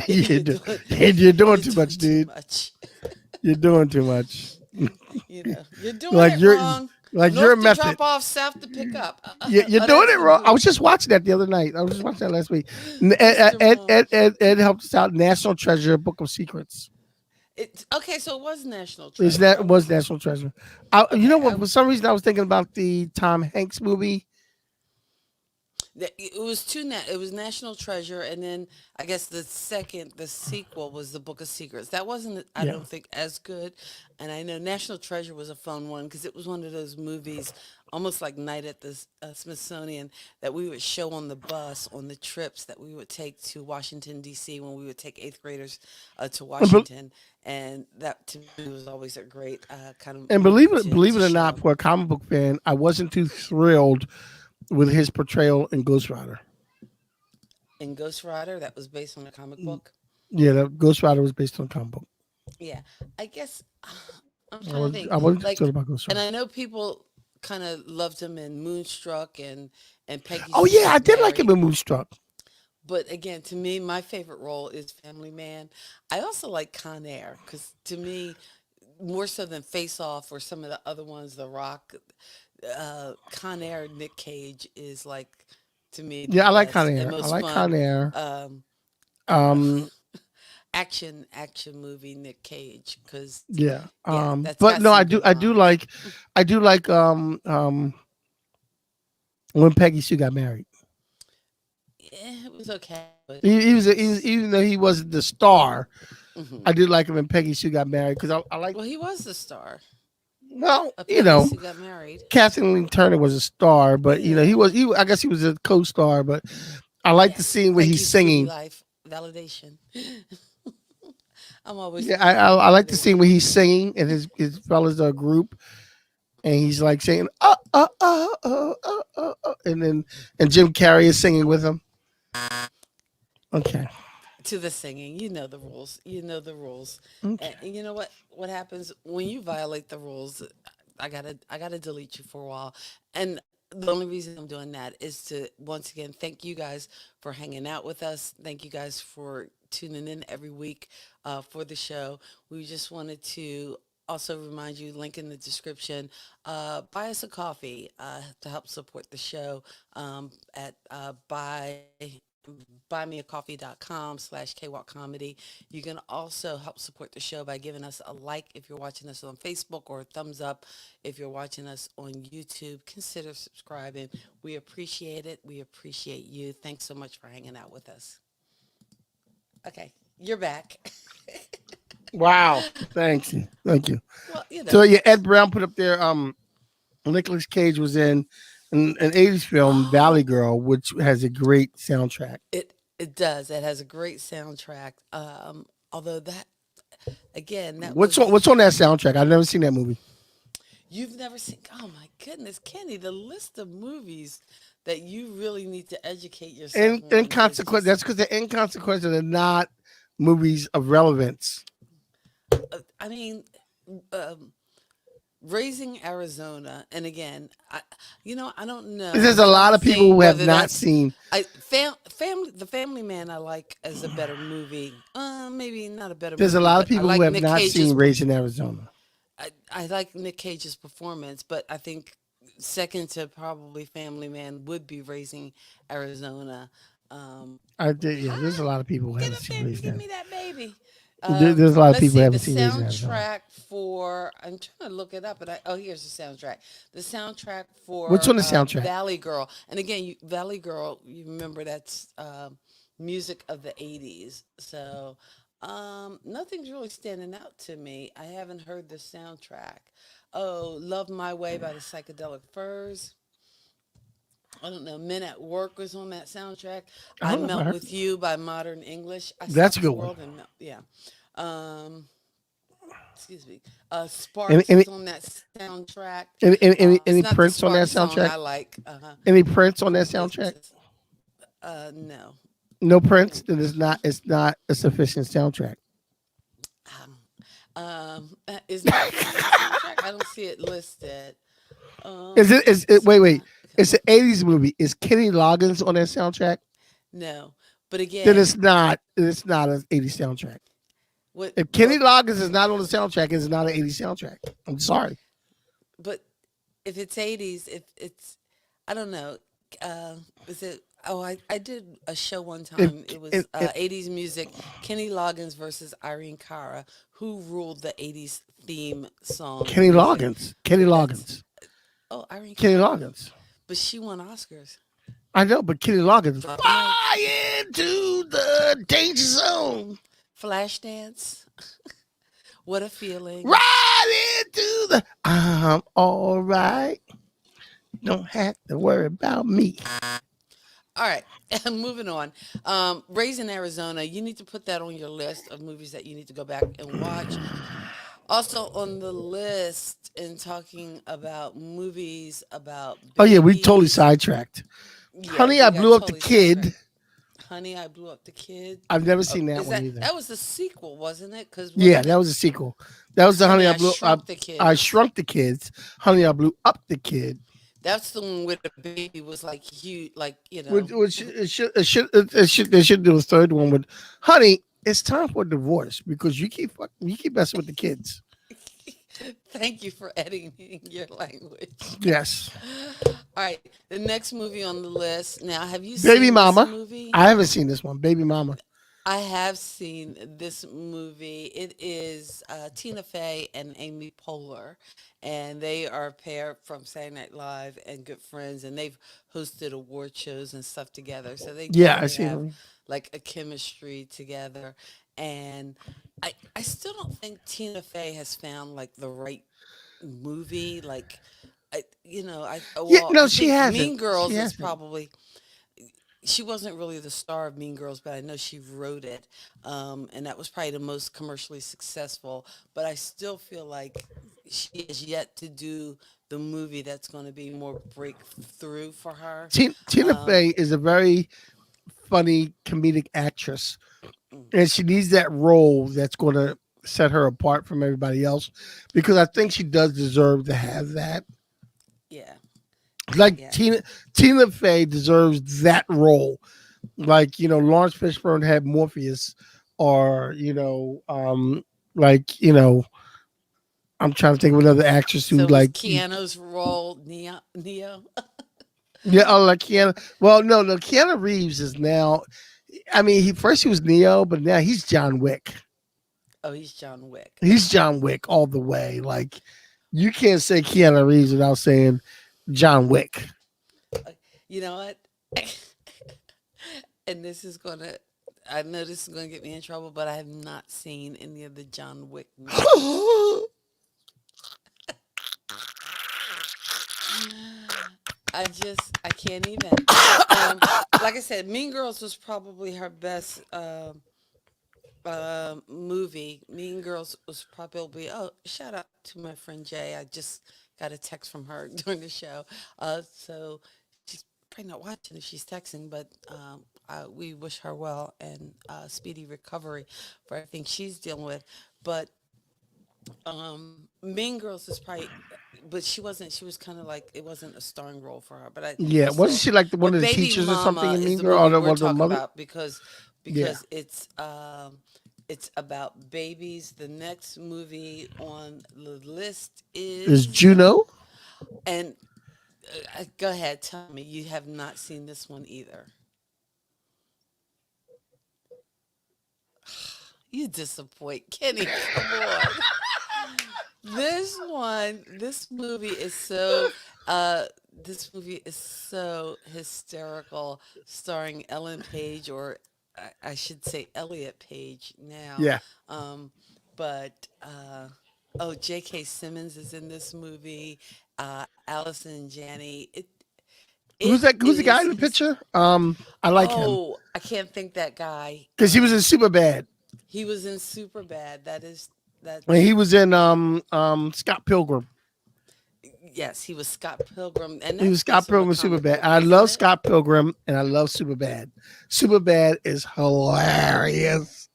Speaker 4: you're
Speaker 3: you're, do,
Speaker 4: doing
Speaker 3: you're doing
Speaker 4: you're
Speaker 3: too
Speaker 4: doing
Speaker 3: much,
Speaker 4: too
Speaker 3: dude.
Speaker 4: much.
Speaker 3: You're doing too much.
Speaker 4: You're doing
Speaker 3: Like
Speaker 4: it
Speaker 3: you're
Speaker 4: wrong.
Speaker 3: like your
Speaker 4: North to
Speaker 3: method.
Speaker 4: drop off, south to pick up.
Speaker 3: You're
Speaker 4: Oh,
Speaker 3: doing
Speaker 4: that's
Speaker 3: it
Speaker 4: the
Speaker 3: wrong. I
Speaker 4: movie.
Speaker 3: was just watching that the other night. I was just watching that last week. Ed,
Speaker 4: Mr.
Speaker 3: Ed,
Speaker 4: Wrong.
Speaker 3: Ed, Ed, Ed helped us out. National Treasure, Book of Secrets.
Speaker 4: Okay, so it was National
Speaker 3: Is
Speaker 4: Treasure.
Speaker 3: that was National Treasure? You know
Speaker 4: Okay,
Speaker 3: what? For some reason, I was thinking about the Tom Hanks movie.
Speaker 4: It was it was National Treasure, and then I guess the sequel was the Book of Secrets. That wasn't, I
Speaker 3: Yeah.
Speaker 4: don't think, as good. And I know National Treasure was a fun one because it was one of those movies, almost like Night at the Smithsonian, that we would show on the bus on the trips that we would take to Washington D.C. when we would take eighth graders to
Speaker 3: And, be-
Speaker 4: Washington, and that to me was always a great kind of
Speaker 3: and
Speaker 4: movie
Speaker 3: believe
Speaker 4: to
Speaker 3: it or not,
Speaker 4: show.
Speaker 3: for a comic book fan, I wasn't too thrilled with his portrayal in Ghost Rider.
Speaker 4: In Ghost Rider, that was based on a comic book.
Speaker 3: Yeah, the Ghost Rider was based on a comic book.
Speaker 4: Yeah, I guess I'm trying to think.
Speaker 3: I wasn't too
Speaker 4: Like,
Speaker 3: thrilled about Ghost
Speaker 4: and
Speaker 3: Rider.
Speaker 4: I know people kind of loved him in Moonstruck and Peggy
Speaker 3: Oh
Speaker 4: Sue
Speaker 3: yeah, I
Speaker 4: Got
Speaker 3: did like him
Speaker 4: Married.
Speaker 3: in Moonstruck.
Speaker 4: But again, to me, my favorite role is Family Man. I also like Con Air because to me, more so than Face Off or some of the other ones, The Rock, Con Air, Nick Cage is like to me the
Speaker 3: Yeah, I like Con
Speaker 4: best and
Speaker 3: Air. I
Speaker 4: most
Speaker 3: like Con
Speaker 4: fun
Speaker 3: Air.
Speaker 4: um, uh,
Speaker 3: Um,
Speaker 4: action movie Nick Cage because
Speaker 3: yeah.
Speaker 4: yeah, that's
Speaker 3: But
Speaker 4: got
Speaker 3: no,
Speaker 4: some good lines.
Speaker 3: I do like when Peggy Sue got married.
Speaker 4: Yeah, it was okay, but
Speaker 3: Even though he wasn't the star,
Speaker 4: hmm
Speaker 3: I did like him when Peggy Sue got married because I like.
Speaker 4: well, he was the star.
Speaker 3: Well,
Speaker 4: Peggy Sue Got Married.
Speaker 3: Kathleen Turner was a star, but
Speaker 4: Yeah,
Speaker 3: I guess he was a co-star, but I like the
Speaker 4: yes.
Speaker 3: scene where
Speaker 4: Thank
Speaker 3: he's
Speaker 4: you, Scooby
Speaker 3: singing.
Speaker 4: Life validation. I'm always
Speaker 3: Yeah,
Speaker 4: looking for
Speaker 3: I like the scene
Speaker 4: validation.
Speaker 3: where he's singing and his fellas are a group and he's like saying and then and Jim Carrey is singing with him. Okay.
Speaker 4: To the singing, you know the rules. You know the rules,
Speaker 3: Okay.
Speaker 4: and you know what? What happens when you violate the rules? I gotta delete you for a while, and the only reason I'm doing that is to once again thank you guys for hanging out with us. Thank you guys for tuning in every week for the show. We just wanted to also remind you, link in the description, buy us a coffee to help support the show at buymeacoffee.com/kwalk comedy. You can also help support the show by giving us a like if you're watching us on Facebook or a thumbs up if you're watching us on YouTube. Consider subscribing. We appreciate it. We appreciate you. Thanks so much for hanging out with us. Okay, you're back.
Speaker 3: Wow. Thank you. Thank you.
Speaker 4: Well,
Speaker 3: So yeah, Ed Brown put up there. Nicolas Cage was in an '80s film, Valley
Speaker 4: Oh,
Speaker 3: Girl, which has a great soundtrack.
Speaker 4: it does. It has a great soundtrack. Although that again, that
Speaker 3: What's
Speaker 4: was
Speaker 3: on that soundtrack? I've never seen that movie.
Speaker 4: you've never seen. Oh my goodness, Kenny, the list of movies that you really need to educate yourself
Speaker 3: And
Speaker 4: on is
Speaker 3: inconsequent.
Speaker 4: just.
Speaker 3: That's because they're inconsequential. They're not movies of relevance.
Speaker 4: I mean, um, raising Arizona, and again, I don't know.
Speaker 3: There's
Speaker 4: I'm
Speaker 3: a
Speaker 4: trying
Speaker 3: lot
Speaker 4: to
Speaker 3: of people
Speaker 4: think
Speaker 3: who have
Speaker 4: whether
Speaker 3: not
Speaker 4: that's
Speaker 3: seen.
Speaker 4: the Family Man. I like as a better movie. Maybe not a better
Speaker 3: There's a
Speaker 4: movie,
Speaker 3: lot of
Speaker 4: but I
Speaker 3: people who
Speaker 4: like
Speaker 3: have
Speaker 4: Nick
Speaker 3: not
Speaker 4: Cage's.
Speaker 3: seen Raising Arizona.
Speaker 4: I like Nick Cage's performance, but I think second to probably Family Man would be Raising Arizona.
Speaker 3: I did. Yeah, there's a
Speaker 4: Hi,
Speaker 3: lot of people who
Speaker 4: get
Speaker 3: haven't
Speaker 4: up
Speaker 3: seen
Speaker 4: there and
Speaker 3: Raising
Speaker 4: give
Speaker 3: Arizona.
Speaker 4: me that baby.
Speaker 3: There's a lot of
Speaker 4: Let's
Speaker 3: people who
Speaker 4: see the
Speaker 3: haven't seen Raising Arizona.
Speaker 4: soundtrack for. I'm trying to look it up, but here's the soundtrack. The soundtrack
Speaker 3: What's
Speaker 4: for
Speaker 3: on the soundtrack?
Speaker 4: Valley Girl, and again, Valley Girl. You remember that's music of the '80s. So Nothing's really standing out to me. I haven't heard the soundtrack. Oh, Love My Way by the Psychedelic Furs. I don't know. Men at Work was on that soundtrack.
Speaker 3: I
Speaker 4: I
Speaker 3: don't know if I
Speaker 4: Melt
Speaker 3: heard.
Speaker 4: with You by Modern English. I
Speaker 3: That's
Speaker 4: stop
Speaker 3: a
Speaker 4: the
Speaker 3: good one.
Speaker 4: world and melt. Yeah. Um, excuse me.
Speaker 3: Any
Speaker 4: Sparks
Speaker 3: any
Speaker 4: was on that soundtrack.
Speaker 3: any
Speaker 4: It's not the
Speaker 3: Prince on that
Speaker 4: Sparks song
Speaker 3: soundtrack?
Speaker 4: I like. Uh-huh.
Speaker 3: Any Prince on that
Speaker 4: Who is
Speaker 3: soundtrack?
Speaker 4: this? No.
Speaker 3: No Prince.
Speaker 4: Mm.
Speaker 3: Then it's not a sufficient soundtrack.
Speaker 4: Is Prince on that soundtrack? I don't see it listed.
Speaker 3: Is it? Is it?
Speaker 4: It's
Speaker 3: Wait.
Speaker 4: not. Okay.
Speaker 3: It's an '80s movie. Is Kenny Loggins on that soundtrack?
Speaker 4: No. But
Speaker 3: Then
Speaker 4: again,
Speaker 3: it's not. It's not an '80s soundtrack.
Speaker 4: what?
Speaker 3: If Kenny Loggins is not on the soundtrack, it's not an '80s soundtrack. I'm sorry.
Speaker 4: But if it's 80s, if it's, I don't know. Uh, is it? Oh, I did a show one
Speaker 3: If,
Speaker 4: time. It was
Speaker 3: if
Speaker 4: 80s music. Kenny Loggins versus Irene Cara. Who ruled the 80s theme song
Speaker 3: Kenny
Speaker 4: music?
Speaker 3: Loggins. Kenny
Speaker 4: That's
Speaker 3: Loggins.
Speaker 4: oh Irene
Speaker 3: Kenny
Speaker 4: Cara,
Speaker 3: Loggins.
Speaker 4: but she won Oscars.
Speaker 3: I know, but Kenny Loggins.
Speaker 4: Drop the mic.
Speaker 3: Fly into the danger zone.
Speaker 4: Flashdance. What a feeling.
Speaker 3: Right into the. I'm all right. Don't have to worry about me.
Speaker 4: All right, moving on. Raising Arizona, you need to put that on your list of movies that you need to go back and watch. Also on the list, in talking about movies about
Speaker 3: Oh yeah, we totally
Speaker 4: babies.
Speaker 3: sidetracked.
Speaker 4: Yeah,
Speaker 3: Honey,
Speaker 4: we
Speaker 3: I
Speaker 4: got
Speaker 3: blew up the
Speaker 4: totally
Speaker 3: kid.
Speaker 4: sidetracked. Honey, I Blew Up the Kid.
Speaker 3: I've never
Speaker 4: Oh,
Speaker 3: seen that
Speaker 4: is
Speaker 3: one
Speaker 4: that
Speaker 3: either.
Speaker 4: that was the sequel, wasn't it? Because
Speaker 3: Yeah,
Speaker 4: wasn't
Speaker 3: that
Speaker 4: it
Speaker 3: was a sequel. That was the Honey
Speaker 4: Honey,
Speaker 3: I
Speaker 4: I
Speaker 3: Blew.
Speaker 4: Shrunk the
Speaker 3: I
Speaker 4: Kids?
Speaker 3: shrunk the kids. Honey, I blew up the kid.
Speaker 4: That's the one where the baby was like huge, like
Speaker 3: Which they should do a third one with, honey. It's time for a divorce because you keep messing with the kids.
Speaker 4: Thank you for editing your language.
Speaker 3: Yes,
Speaker 4: All right, the next movie on the list. Now, have you
Speaker 3: Baby
Speaker 4: seen this
Speaker 3: Mama.
Speaker 4: movie?
Speaker 3: I haven't seen this one, Baby Mama.
Speaker 4: I have seen this movie. It is Tina Fey and Amy Poehler, and they are a pair from Saturday Night Live and good friends, and they've hosted award shows and stuff together. So they
Speaker 3: Yeah, I
Speaker 4: definitely
Speaker 3: seen
Speaker 4: have
Speaker 3: them.
Speaker 4: like a chemistry together. And I still don't think Tina Fey has found like the right movie. Like,
Speaker 3: Yeah,
Speaker 4: well,
Speaker 3: no,
Speaker 4: I
Speaker 3: she
Speaker 4: think
Speaker 3: hasn't.
Speaker 4: Mean
Speaker 3: She
Speaker 4: Girls is
Speaker 3: hasn't.
Speaker 4: probably she wasn't really the star of Mean Girls, but I know she wrote it, and that was probably the most commercially successful. But I still feel like she has yet to do the movie that's going to be more breakthrough for her.
Speaker 3: Tina
Speaker 4: Um,
Speaker 3: Fey is a very funny comedic actress,
Speaker 4: mm,
Speaker 3: and she needs that role that's going to set her apart from everybody else, because I think she does deserve to have that.
Speaker 4: yeah,
Speaker 3: Like
Speaker 4: yeah.
Speaker 3: Tina Fey deserves that role. Like, Lawrence Fishburne had Morpheus, or like, I'm trying to think of another actress who,
Speaker 4: So was
Speaker 3: like,
Speaker 4: Keanu's role Neo?
Speaker 3: yeah, oh, like Keanu. Well, no, Keanu Reeves is now. I mean, he was Neo, but now he's John Wick.
Speaker 4: Oh, he's John Wick.
Speaker 3: He's John Wick all the way. Like, you can't say Keanu Reeves without saying John Wick.
Speaker 4: Uh, You know what? And this is gonna. I know this is gonna get me in trouble, but I have not seen any of the John Wick movies. I can't even. Um, like I said, Mean Girls was probably her best movie. Mean Girls was probably. Oh, shout out to my friend Jay. I just got a text from her during the show. So she's probably not watching if she's texting, but we wish her well and speedy recovery for everything she's dealing with. But Mean Girls is probably, but she wasn't. She was kind of like it wasn't a starring role for her. But I
Speaker 3: Yeah, wasn't
Speaker 4: still.
Speaker 3: she like one
Speaker 4: But
Speaker 3: of the
Speaker 4: Baby
Speaker 3: teachers or something
Speaker 4: Mama
Speaker 3: in
Speaker 4: is
Speaker 3: Mean
Speaker 4: the
Speaker 3: Girl, or
Speaker 4: movie we're
Speaker 3: the
Speaker 4: talking
Speaker 3: mother?
Speaker 4: about because
Speaker 3: Yeah.
Speaker 4: it's about babies. The next movie on the list
Speaker 3: Is
Speaker 4: is
Speaker 3: Juno?
Speaker 4: and go ahead, tell me you have not seen this one either. You disappoint Kenny. Come on. This movie is so hysterical, starring Ellen Page or I should say Elliot Page now.
Speaker 3: Yeah.
Speaker 4: Um, but oh, J.K. Simmons is in this movie. Allison Janney. It
Speaker 3: Who's the guy
Speaker 4: is
Speaker 3: in the
Speaker 4: his.
Speaker 3: picture? I like him
Speaker 4: Oh, I can't think that guy.
Speaker 3: because he was in Super Bad.
Speaker 4: He was in Super Bad.
Speaker 3: And he
Speaker 4: That's
Speaker 3: was in Scott Pilgrim.
Speaker 4: yes, he was Scott Pilgrim, and
Speaker 3: He was
Speaker 4: that's
Speaker 3: Scott
Speaker 4: based on a
Speaker 3: Pilgrim in Super
Speaker 4: comic
Speaker 3: Bad.
Speaker 4: book,
Speaker 3: I
Speaker 4: isn't
Speaker 3: love
Speaker 4: it?
Speaker 3: Scott Pilgrim and I love Super Bad. Super Bad is hilarious.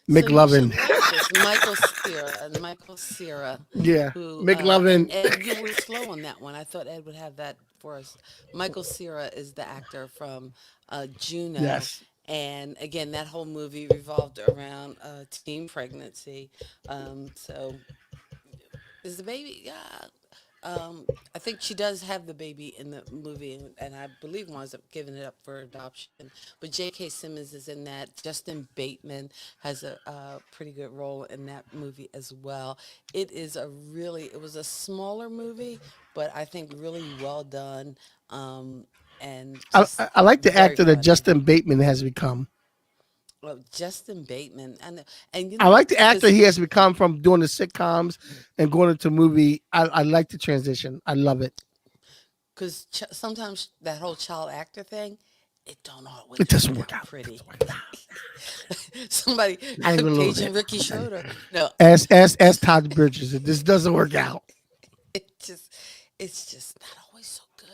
Speaker 4: So you
Speaker 3: McLovin.
Speaker 4: should watch this. Michael Cera,
Speaker 3: Yeah.
Speaker 4: who and
Speaker 3: McLovin.
Speaker 4: Ed, you were slow on that one. I thought Ed would have that for us. Michael Cera is the actor from Juno,
Speaker 3: Yes.
Speaker 4: and again, that whole movie revolved around teen pregnancy. So is the baby? Yeah. I think she does have the baby in the movie, and I believe winds up giving it up for adoption. But J.K. Simmons is in that. Justin Bateman has a pretty good role in that movie as well. It was a smaller movie, but I think really well done, and
Speaker 3: I,
Speaker 4: just
Speaker 3: I I like the
Speaker 4: very
Speaker 3: actor that
Speaker 4: funny.
Speaker 3: Justin Bateman has become.
Speaker 4: Well, Justin Bateman, and you
Speaker 3: I
Speaker 4: know,
Speaker 3: like the actor
Speaker 4: because
Speaker 3: he has become from doing the sitcoms and going into movie. I like the transition. I love it.
Speaker 4: sometimes that whole child actor thing, it don't always
Speaker 3: It doesn't
Speaker 4: work
Speaker 3: work
Speaker 4: out
Speaker 3: out. It
Speaker 4: pretty.
Speaker 3: doesn't work out.
Speaker 4: Somebody,
Speaker 3: Not even a little
Speaker 4: Paige and
Speaker 3: bit.
Speaker 4: Ricky Schroeder. No,
Speaker 3: As Todd Bridges, it just doesn't work out.
Speaker 4: it just, it's just not always so good.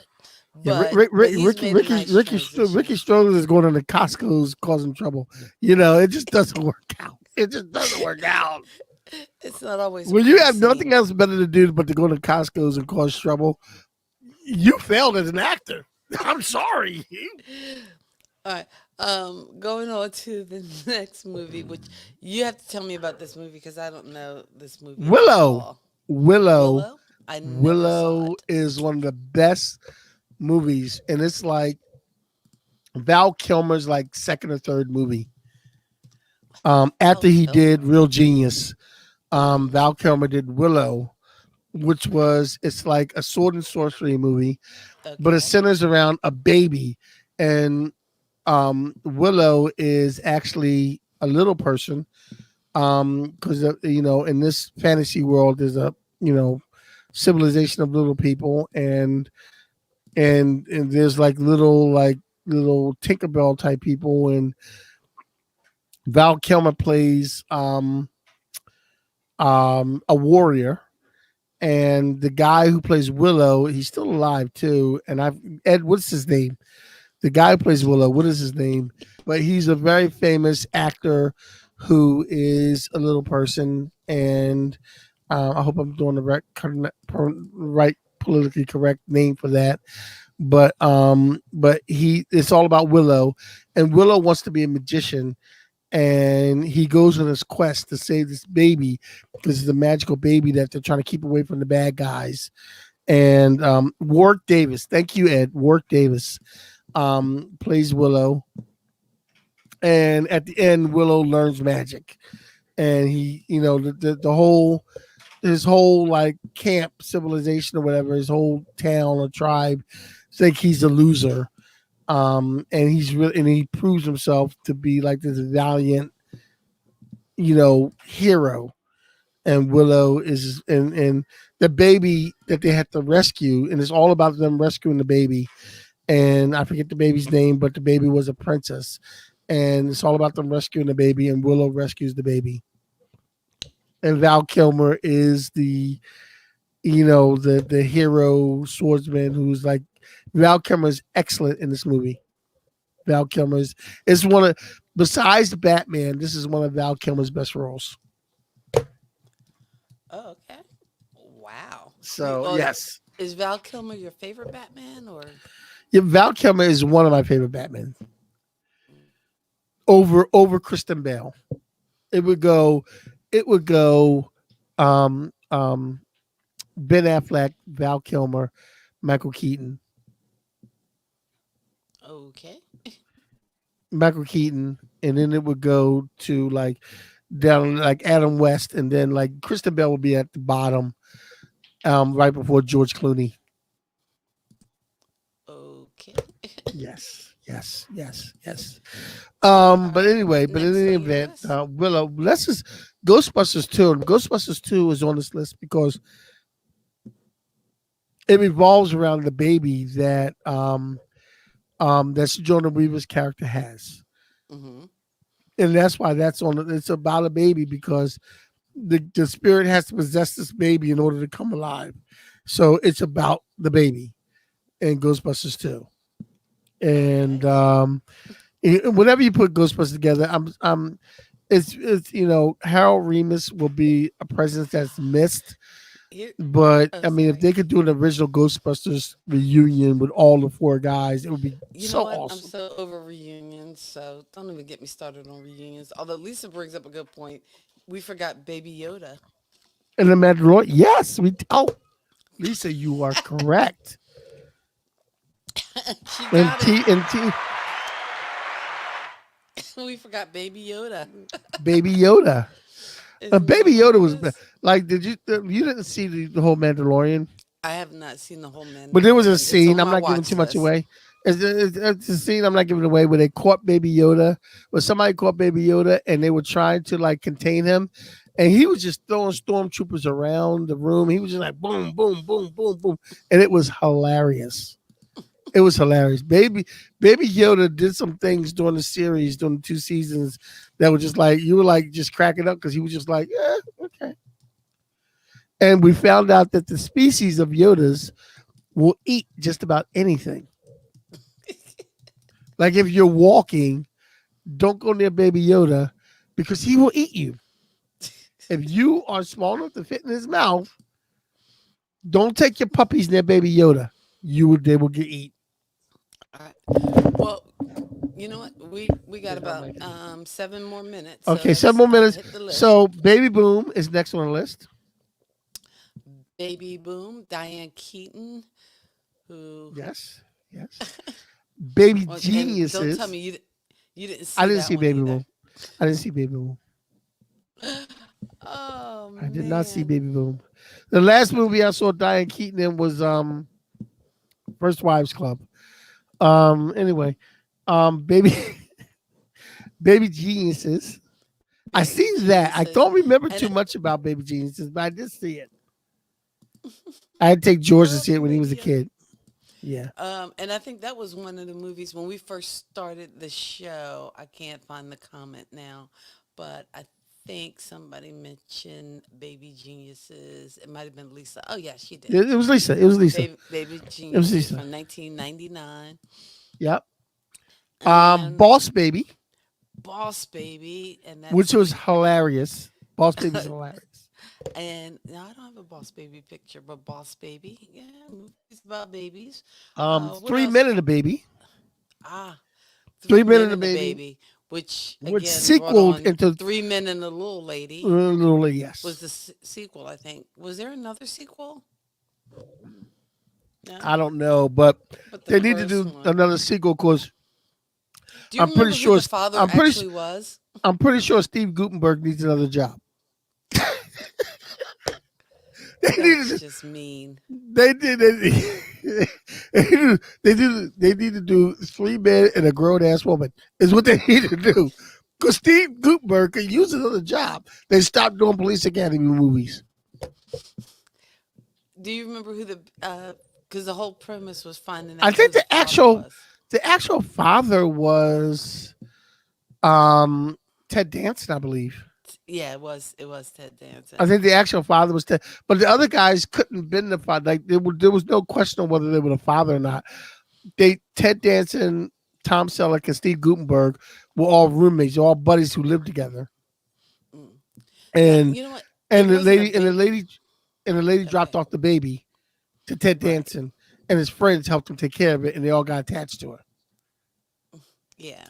Speaker 3: Yeah,
Speaker 4: But he's made a nice
Speaker 3: Ricky
Speaker 4: transition.
Speaker 3: Strode is going into Costco's causing trouble. It just doesn't work out. It just doesn't work out.
Speaker 4: It's not always a
Speaker 3: When you
Speaker 4: pretty
Speaker 3: have nothing
Speaker 4: scene.
Speaker 3: else better to do but to go to Costco's and cause trouble, you failed as an actor. I'm sorry.
Speaker 4: All right. Going on to the next movie, which you have to tell me about this movie because I don't know this movie at
Speaker 3: Willow.
Speaker 4: all.
Speaker 3: Willow.
Speaker 4: Willow? I never saw
Speaker 3: Willow
Speaker 4: it.
Speaker 3: is one of the best movies, and it's like Val Kilmer's like second or third movie. After
Speaker 4: Val
Speaker 3: he did
Speaker 4: Kilmer.
Speaker 3: Real Genius,
Speaker 4: Mm-hmm.
Speaker 3: Val Kilmer did Willow, which it's like a sword and sorcery movie, but it
Speaker 4: Okay.
Speaker 3: centers around a baby, and Willow is actually a little person, because in this fantasy world there's a you know civilization of little people, and there's little Tinkerbell type people, and Val Kilmer plays a warrior, and the guy who plays Willow, he's still alive too. And what's his name? The guy who plays Willow, what is his name? But he's a very famous actor who is a little person, and I hope I'm doing the right politically correct name for that. But it's all about Willow, and Willow wants to be a magician, and he goes on this quest to save this baby because it's a magical baby that they're trying to keep away from the bad guys. And Warwick Davis, thank you, Ed. Warwick Davis plays Willow, and at the end, Willow learns magic, and he, the whole his whole like camp civilization or whatever, his whole town or tribe think he's a loser. And he proves himself to be like this valiant, hero. And Willow is and the baby that they had to rescue, and it's all about them rescuing the baby. And I forget the baby's name, but the baby was a princess, and it's all about them rescuing the baby. And Willow rescues the baby, and Val Kilmer is the hero swordsman who's like Val Kilmer is excellent in this movie. Val Kilmer's is one of besides Batman, this is one of Val Kilmer's best roles.
Speaker 4: Oh, okay. Wow.
Speaker 3: So
Speaker 4: Oh,
Speaker 3: yes,
Speaker 4: is Val Kilmer your favorite Batman or?
Speaker 3: yeah, Val Kilmer is one of my favorite Batman over Kristen Bale. It would go, it would go, um, um, Ben Affleck, Val Kilmer, Michael Keaton,
Speaker 4: Okay.
Speaker 3: Michael Keaton, and then it would go to like down like Adam West, and then like Kristen Bell would be at the bottom, right before George Clooney.
Speaker 4: Okay.
Speaker 3: Yes. Yes, yes, yes.
Speaker 4: All
Speaker 3: But
Speaker 4: right.
Speaker 3: anyway, but in
Speaker 4: Next
Speaker 3: any
Speaker 4: on your
Speaker 3: event,
Speaker 4: list.
Speaker 3: Willow, let's just Ghostbusters 2. And Ghostbusters 2 is on this list because it revolves around the baby that Jordan Weaver's character has.
Speaker 4: Mm-hmm.
Speaker 3: And that's why that's on it's about a baby because the spirit has to possess this baby in order to come alive. So it's about the baby in Ghostbusters 2. And
Speaker 4: Okay.
Speaker 3: whenever you put Ghostbusters together, it's Harold Remus will be a presence that's missed.
Speaker 4: Here.
Speaker 3: But
Speaker 4: Oh,
Speaker 3: I mean, if
Speaker 4: sorry.
Speaker 3: they could do an original Ghostbusters reunion with all the four guys, it would be
Speaker 4: You know
Speaker 3: so
Speaker 4: what? I'm
Speaker 3: awesome.
Speaker 4: so over reunions, so don't even get me started on reunions. Although Lisa brings up a good point. We forgot Baby Yoda.
Speaker 3: And the Mandalorian, yes, Lisa, you are correct.
Speaker 4: She
Speaker 3: And
Speaker 4: got it.
Speaker 3: T,
Speaker 4: We forgot Baby Yoda.
Speaker 3: Baby Yoda.
Speaker 4: Isn't that
Speaker 3: Baby
Speaker 4: on
Speaker 3: Yoda
Speaker 4: the
Speaker 3: was
Speaker 4: list?
Speaker 3: like, you didn't see the whole Mandalorian,
Speaker 4: I have not seen the whole
Speaker 3: but there was a
Speaker 4: Mandalorian. It's
Speaker 3: scene.
Speaker 4: on
Speaker 3: I'm
Speaker 4: my
Speaker 3: not giving too
Speaker 4: watch
Speaker 3: much
Speaker 4: list.
Speaker 3: away. It's a scene I'm not giving away where they caught Baby Yoda, where somebody caught Baby Yoda and they were trying to like contain him, and he was just throwing stormtroopers around the room. He was just like boom, boom, boom, boom, boom, and it was hilarious. It was hilarious. Baby Yoda did some things during the series, during the 2 seasons, that were just like you were like just cracking up because he was just like, yeah, okay. And we found out that the species of Yodas will eat just about anything. Like if you're walking, don't go near Baby Yoda because he will eat you. If you are small enough to fit in his mouth, don't take your puppies near Baby Yoda. They will get eat.
Speaker 4: All right. Well, you know what? We got about 7 more minutes, so
Speaker 3: Okay, seven
Speaker 4: let's
Speaker 3: more minutes.
Speaker 4: hit the list.
Speaker 3: So Baby Boom is next on the list.
Speaker 4: Baby Boom, Diane Keaton, who
Speaker 3: Yes, yes. Baby
Speaker 4: well, and don't tell
Speaker 3: Geniuses.
Speaker 4: me you didn't
Speaker 3: I
Speaker 4: see
Speaker 3: didn't
Speaker 4: that
Speaker 3: see
Speaker 4: one
Speaker 3: Baby
Speaker 4: either.
Speaker 3: Boom. I didn't see Baby Boom.
Speaker 4: Oh
Speaker 3: I did not see
Speaker 4: man.
Speaker 3: Baby Boom. The last movie I saw Diane Keaton in was First Wives Club. Anyway, baby Baby Geniuses. I
Speaker 4: Baby
Speaker 3: seen that. I
Speaker 4: Geniuses.
Speaker 3: don't remember
Speaker 4: And
Speaker 3: too much about Baby Geniuses, but I did see it. I had to take George to
Speaker 4: love
Speaker 3: see it
Speaker 4: the
Speaker 3: when he was
Speaker 4: baby
Speaker 3: a
Speaker 4: Yoda.
Speaker 3: kid. Yeah.
Speaker 4: And I think that was one of the movies when we first started the show. I can't find the comment now, but I think somebody mentioned Baby Geniuses. It might have been Lisa. Oh yeah, she did.
Speaker 3: It was Lisa. It was Lisa.
Speaker 4: Baby
Speaker 3: It was
Speaker 4: Geniuses
Speaker 3: Lisa.
Speaker 4: from 1999,
Speaker 3: Yep.
Speaker 4: and
Speaker 3: Boss Baby,
Speaker 4: Boss Baby, and
Speaker 3: which
Speaker 4: that's
Speaker 3: was hilarious. Boss Baby's hilarious.
Speaker 4: and now I don't have a Boss Baby picture, but Boss Baby, yeah, movies about babies. What
Speaker 3: 3 Men
Speaker 4: else?
Speaker 3: and a Baby.
Speaker 4: Ah,
Speaker 3: Three
Speaker 4: Three
Speaker 3: Men
Speaker 4: Men
Speaker 3: and a
Speaker 4: and a
Speaker 3: Baby,
Speaker 4: Baby, which
Speaker 3: which
Speaker 4: again brought
Speaker 3: sequeled
Speaker 4: on
Speaker 3: into
Speaker 4: Three Men and a Little Lady.
Speaker 3: Little
Speaker 4: Was
Speaker 3: Yes.
Speaker 4: the sequel? I think. Was there another sequel?
Speaker 3: I
Speaker 4: No,
Speaker 3: don't know, but
Speaker 4: but the
Speaker 3: they need to
Speaker 4: first
Speaker 3: do
Speaker 4: one.
Speaker 3: another sequel because
Speaker 4: Do you
Speaker 3: I'm pretty
Speaker 4: remember who
Speaker 3: sure
Speaker 4: the
Speaker 3: it's-
Speaker 4: father
Speaker 3: I'm pretty
Speaker 4: actually was?
Speaker 3: I'm pretty sure Steve Gutenberg needs another job. They
Speaker 4: That's
Speaker 3: needed
Speaker 4: just mean.
Speaker 3: they did they need to do 3 men and a grown ass woman is what they need to do. Because Steve Gutenberg could use another job. They stopped doing Police Academy movies.
Speaker 4: Do you remember who the? Because the whole premise was finding
Speaker 3: I
Speaker 4: out
Speaker 3: think
Speaker 4: who the father was.
Speaker 3: the actual father was Ted Danson, I believe.
Speaker 4: Yeah, it was. It was Ted
Speaker 3: I
Speaker 4: Danson.
Speaker 3: think the actual father was Ted, but the other guys couldn't have been the father. Like there was no question on whether they were the father or not. Ted Danson, Tom Selleck, and Steve Gutenberg were all roommates, all buddies who lived together.
Speaker 4: Mm. Yeah,
Speaker 3: And
Speaker 4: you know what? It
Speaker 3: and the
Speaker 4: wasn't a
Speaker 3: lady and the
Speaker 4: baby.
Speaker 3: lady and the lady dropped
Speaker 4: Okay,
Speaker 3: off the baby to Ted
Speaker 4: right.
Speaker 3: Danson, and his friends helped him take care of it, and they all got attached to her.
Speaker 4: Yeah,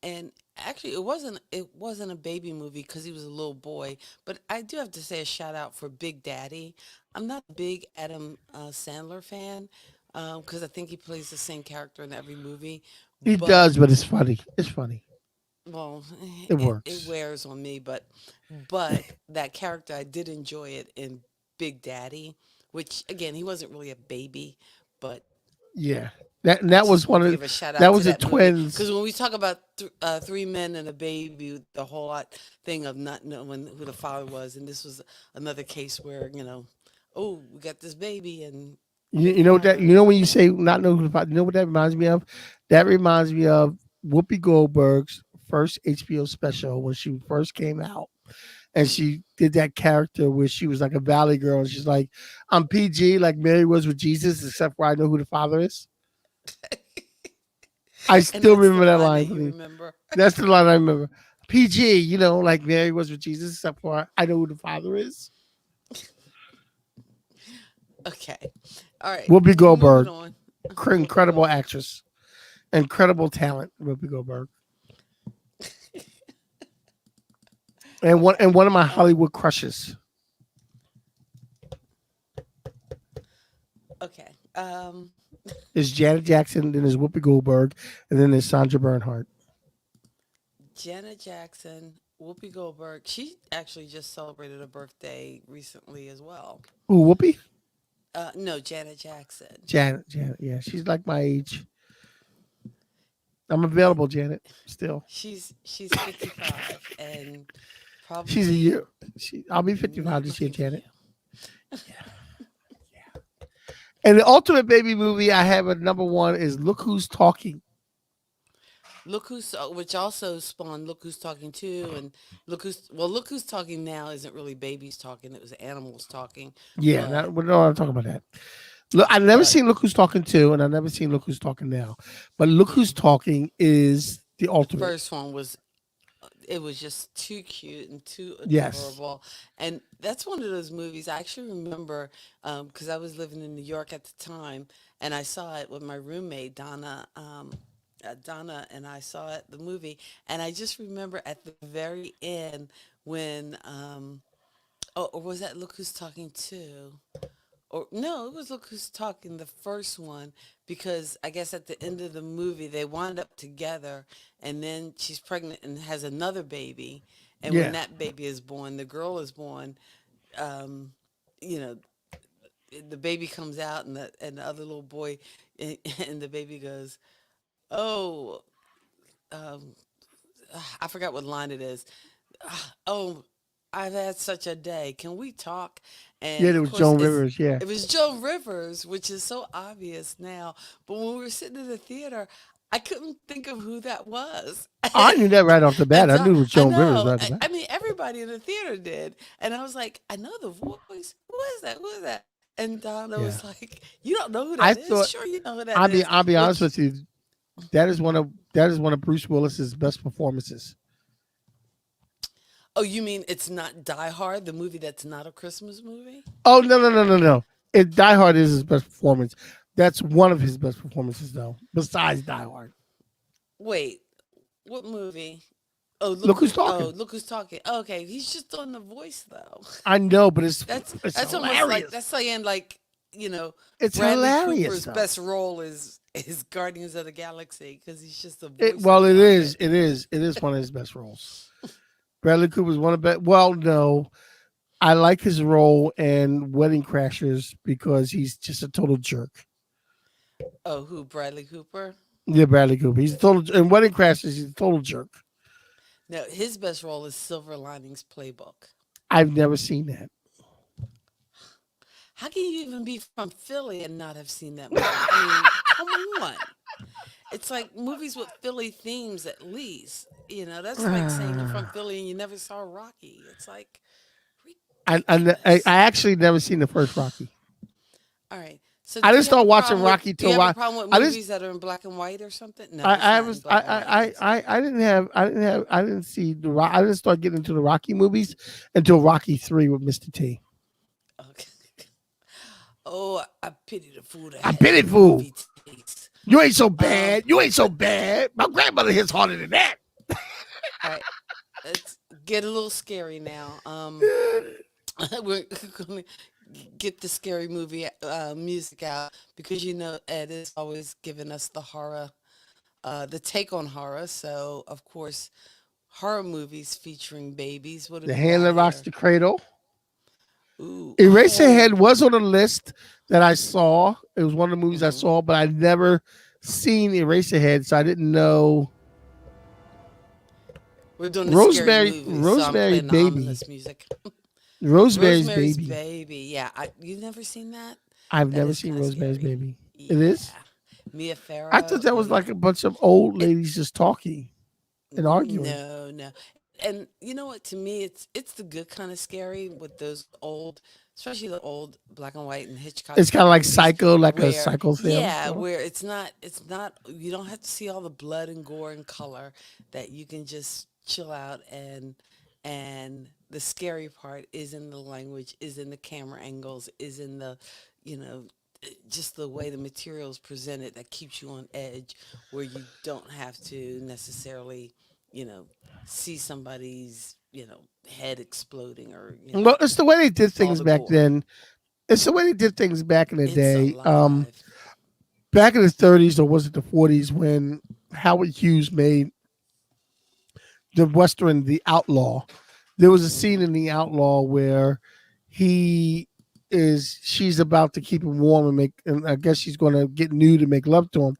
Speaker 4: and actually, it wasn't a baby movie because he was a little boy. But I do have to say a shout out for Big Daddy. I'm not a big Adam Sandler fan because I think he plays the same character in every movie.
Speaker 3: He
Speaker 4: But
Speaker 3: does, but it's funny. It's funny.
Speaker 4: well,
Speaker 3: It
Speaker 4: it
Speaker 3: works.
Speaker 4: wears on me. But that character, I did enjoy it in Big Daddy, which again, he wasn't really a baby, but
Speaker 3: Yeah. That was one
Speaker 4: Give
Speaker 3: of
Speaker 4: a shout
Speaker 3: that
Speaker 4: out to
Speaker 3: was the
Speaker 4: that movie
Speaker 3: twins.
Speaker 4: because when we talk about three men and a baby, the whole lot thing of not knowing who the father was, and this was another case where oh, we got this baby and
Speaker 3: You,
Speaker 4: the
Speaker 3: you know what that
Speaker 4: father.
Speaker 3: you know when you say not know who the father, you know what that reminds me of? That reminds me of Whoopi Goldberg's first HBO special when she first came out. And
Speaker 4: Mm.
Speaker 3: she did that character where she was like a valley girl, and she's like, "I'm PG, like Mary was with Jesus, except for I know who the Father is." I
Speaker 4: And
Speaker 3: still
Speaker 4: that's the
Speaker 3: remember that
Speaker 4: line
Speaker 3: line.
Speaker 4: that you
Speaker 3: Believe.
Speaker 4: remember.
Speaker 3: That's the line I remember. PG, like Mary was with Jesus, except for I know who the Father is.
Speaker 4: Okay, all right,
Speaker 3: Whoopi
Speaker 4: moving
Speaker 3: Goldberg,
Speaker 4: on. Whoopi
Speaker 3: incredible
Speaker 4: Goldberg.
Speaker 3: actress, incredible talent. Whoopi Goldberg, and one
Speaker 4: Okay,
Speaker 3: of my
Speaker 4: um,
Speaker 3: Hollywood crushes
Speaker 4: okay.
Speaker 3: is Janet Jackson, then there's Whoopi Goldberg, and then there's Sandra Bernhardt.
Speaker 4: Janet Jackson, Whoopi Goldberg. She actually just celebrated a birthday recently as well.
Speaker 3: Ooh, Whoopi?
Speaker 4: No, Janet Jackson.
Speaker 3: Janet, yeah, she's like my age. I'm
Speaker 4: And
Speaker 3: available, Janet. Still,
Speaker 4: she's 55 and
Speaker 3: she's a
Speaker 4: probably
Speaker 3: year. I'll be 55
Speaker 4: not
Speaker 3: this year,
Speaker 4: looking for you.
Speaker 3: Janet. And the ultimate baby movie I have at number one is Look Who's Talking.
Speaker 4: Which also spawned Look Who's Talking Too, and Look Who's Talking now isn't really babies talking; it was animals talking.
Speaker 3: Yeah,
Speaker 4: But
Speaker 3: we don't want to talk about that. Look, I've never
Speaker 4: but
Speaker 3: seen Look Who's Talking 2, and I've never seen Look Who's Talking now. But Look Who's Talking is the
Speaker 4: the
Speaker 3: ultimate.
Speaker 4: first one was it was just too cute and too
Speaker 3: Yes.
Speaker 4: adorable, and that's one of those movies I actually remember because I was living in New York at the time, and I saw it with my roommate Donna. Donna and I saw it, the movie, and I just remember at the very end when oh, or was that Look Who's Talking Too? Or no, it was Look Who's Talking, the first one, because I guess at the end of the movie they wind up together, and then she's pregnant and has another baby, and when
Speaker 3: Yeah.
Speaker 4: that baby is born, the girl is born. Um, you know, the baby comes out, and the other little boy, and the baby goes, "Oh, um, I forgot what line it is. Oh, I've had such a day. Can we talk?"
Speaker 3: Yeah,
Speaker 4: And
Speaker 3: there
Speaker 4: of
Speaker 3: was
Speaker 4: course,
Speaker 3: Joan Rivers. Yeah.
Speaker 4: it was Joan Rivers, which is so obvious now. But when we were sitting in the theater, I couldn't think of who that was.
Speaker 3: I knew that right off the bat. I
Speaker 4: Until
Speaker 3: knew it was
Speaker 4: I
Speaker 3: Joan Rivers
Speaker 4: know,
Speaker 3: right off the bat.
Speaker 4: I mean, everybody in the theater did, and I was like, I know the voice. Who is that? Who is that? And Donna
Speaker 3: Yeah.
Speaker 4: was like, "You don't know who
Speaker 3: I
Speaker 4: that is?
Speaker 3: thought
Speaker 4: Sure, you know who that is."
Speaker 3: I'll be honest
Speaker 4: Which,
Speaker 3: with you. That is one of Bruce Willis's best performances.
Speaker 4: oh, you mean it's not Die Hard, the movie that's not a Christmas movie?
Speaker 3: Oh no. Die Hard is his best performance. That's one of his best performances though, besides Die Hard.
Speaker 4: Wait, what movie?
Speaker 3: Look who's talking.
Speaker 4: Look who's talking. Okay, he's just doing the voice though.
Speaker 3: I know, but it's
Speaker 4: That's almost like
Speaker 3: hilarious.
Speaker 4: that's saying like you know
Speaker 3: It's
Speaker 4: Bradley
Speaker 3: hilarious
Speaker 4: Cooper's
Speaker 3: though.
Speaker 4: best role is Guardians of the Galaxy because he's just the
Speaker 3: It,
Speaker 4: voice of
Speaker 3: well,
Speaker 4: the
Speaker 3: it is.
Speaker 4: target.
Speaker 3: It is one of his best roles. Bradley Cooper's one of the best. Well, no, I like his role in Wedding Crashers because he's just a total jerk.
Speaker 4: Oh, who Bradley Cooper?
Speaker 3: Yeah, Bradley Cooper. He's a total in Wedding Crashers. He's a total jerk.
Speaker 4: No, his best role is Silver Linings Playbook.
Speaker 3: I've never seen that.
Speaker 4: How can you even be from Philly and not have seen that movie? I mean, come on. It's like movies with Philly themes at least. That's like saying you're from Philly and you never saw Rocky. It's like
Speaker 3: I
Speaker 4: ridiculous.
Speaker 3: actually never seen the first Rocky.
Speaker 4: All right. So
Speaker 3: I
Speaker 4: do
Speaker 3: didn't
Speaker 4: you have
Speaker 3: start
Speaker 4: a
Speaker 3: watching
Speaker 4: problem with
Speaker 3: Rocky
Speaker 4: do you
Speaker 3: till
Speaker 4: have a
Speaker 3: Rock.
Speaker 4: problem
Speaker 3: I
Speaker 4: with
Speaker 3: just
Speaker 4: movies that are in black and white or something? No, it's not in black and white.
Speaker 3: I didn't see I didn't start getting into the Rocky movies until Rocky 3 with Mr. T.
Speaker 4: Okay. Oh, I pity the fool that
Speaker 3: I
Speaker 4: has
Speaker 3: pity
Speaker 4: no
Speaker 3: fool.
Speaker 4: movie taste.
Speaker 3: You ain't so
Speaker 4: Um,
Speaker 3: bad. You ain't so
Speaker 4: but
Speaker 3: bad. My grandmother hits harder than that.
Speaker 4: all right, let's get a little scary now. We're gonna get the scary movie music out because Ed is always giving us the horror, the take on horror. So of course, horror movies featuring babies. What do
Speaker 3: The
Speaker 4: we
Speaker 3: Hand
Speaker 4: got
Speaker 3: That Rocks
Speaker 4: here?
Speaker 3: the Cradle.
Speaker 4: Ooh,
Speaker 3: Eraserhead
Speaker 4: oh,
Speaker 3: was on a list that I saw. It was one of the movies I
Speaker 4: hmm
Speaker 3: saw, but I never seen Eraserhead, so I didn't know
Speaker 4: We're doing the scary
Speaker 3: Rosemary
Speaker 4: movies, so I'm
Speaker 3: Rosemary
Speaker 4: playing the
Speaker 3: Baby.
Speaker 4: ominous music.
Speaker 3: Rosemary's
Speaker 4: Rosemary's
Speaker 3: Baby.
Speaker 4: Baby. Yeah, you never seen that?
Speaker 3: I've
Speaker 4: That
Speaker 3: never
Speaker 4: is
Speaker 3: seen
Speaker 4: kind of
Speaker 3: Rosemary's
Speaker 4: scary.
Speaker 3: Baby. It
Speaker 4: Yeah,
Speaker 3: is.
Speaker 4: Mia
Speaker 3: I thought
Speaker 4: Farrow.
Speaker 3: that
Speaker 4: Oh
Speaker 3: was like
Speaker 4: yeah.
Speaker 3: a bunch of old
Speaker 4: It
Speaker 3: ladies just talking and arguing.
Speaker 4: no, no. And you know what? To me, it's the good kind of scary with those old, especially the old black and white and Hitchcock
Speaker 3: It's kind of
Speaker 4: type
Speaker 3: like
Speaker 4: movies,
Speaker 3: Psycho, like a
Speaker 4: where
Speaker 3: Psycho film.
Speaker 4: yeah,
Speaker 3: Sort of.
Speaker 4: where it's not you don't have to see all the blood and gore and color, that you can just chill out, and the scary part is in the language, is in the camera angles, is in the, you know, just the way the material is presented that keeps you on edge, where you don't have to necessarily, you know, see somebody's, head exploding, or,
Speaker 3: Well, it's the way they did
Speaker 4: all
Speaker 3: things
Speaker 4: the
Speaker 3: back
Speaker 4: gore.
Speaker 3: then. It's the way they did things back in the
Speaker 4: It's
Speaker 3: day.
Speaker 4: alive.
Speaker 3: Back in the 30s, or was it the 40s, when Howard Hughes made the Western The Outlaw. There was a scene
Speaker 4: Hmm.
Speaker 3: in The Outlaw where she's about to keep him warm and I guess she's going to get nude and make love to him.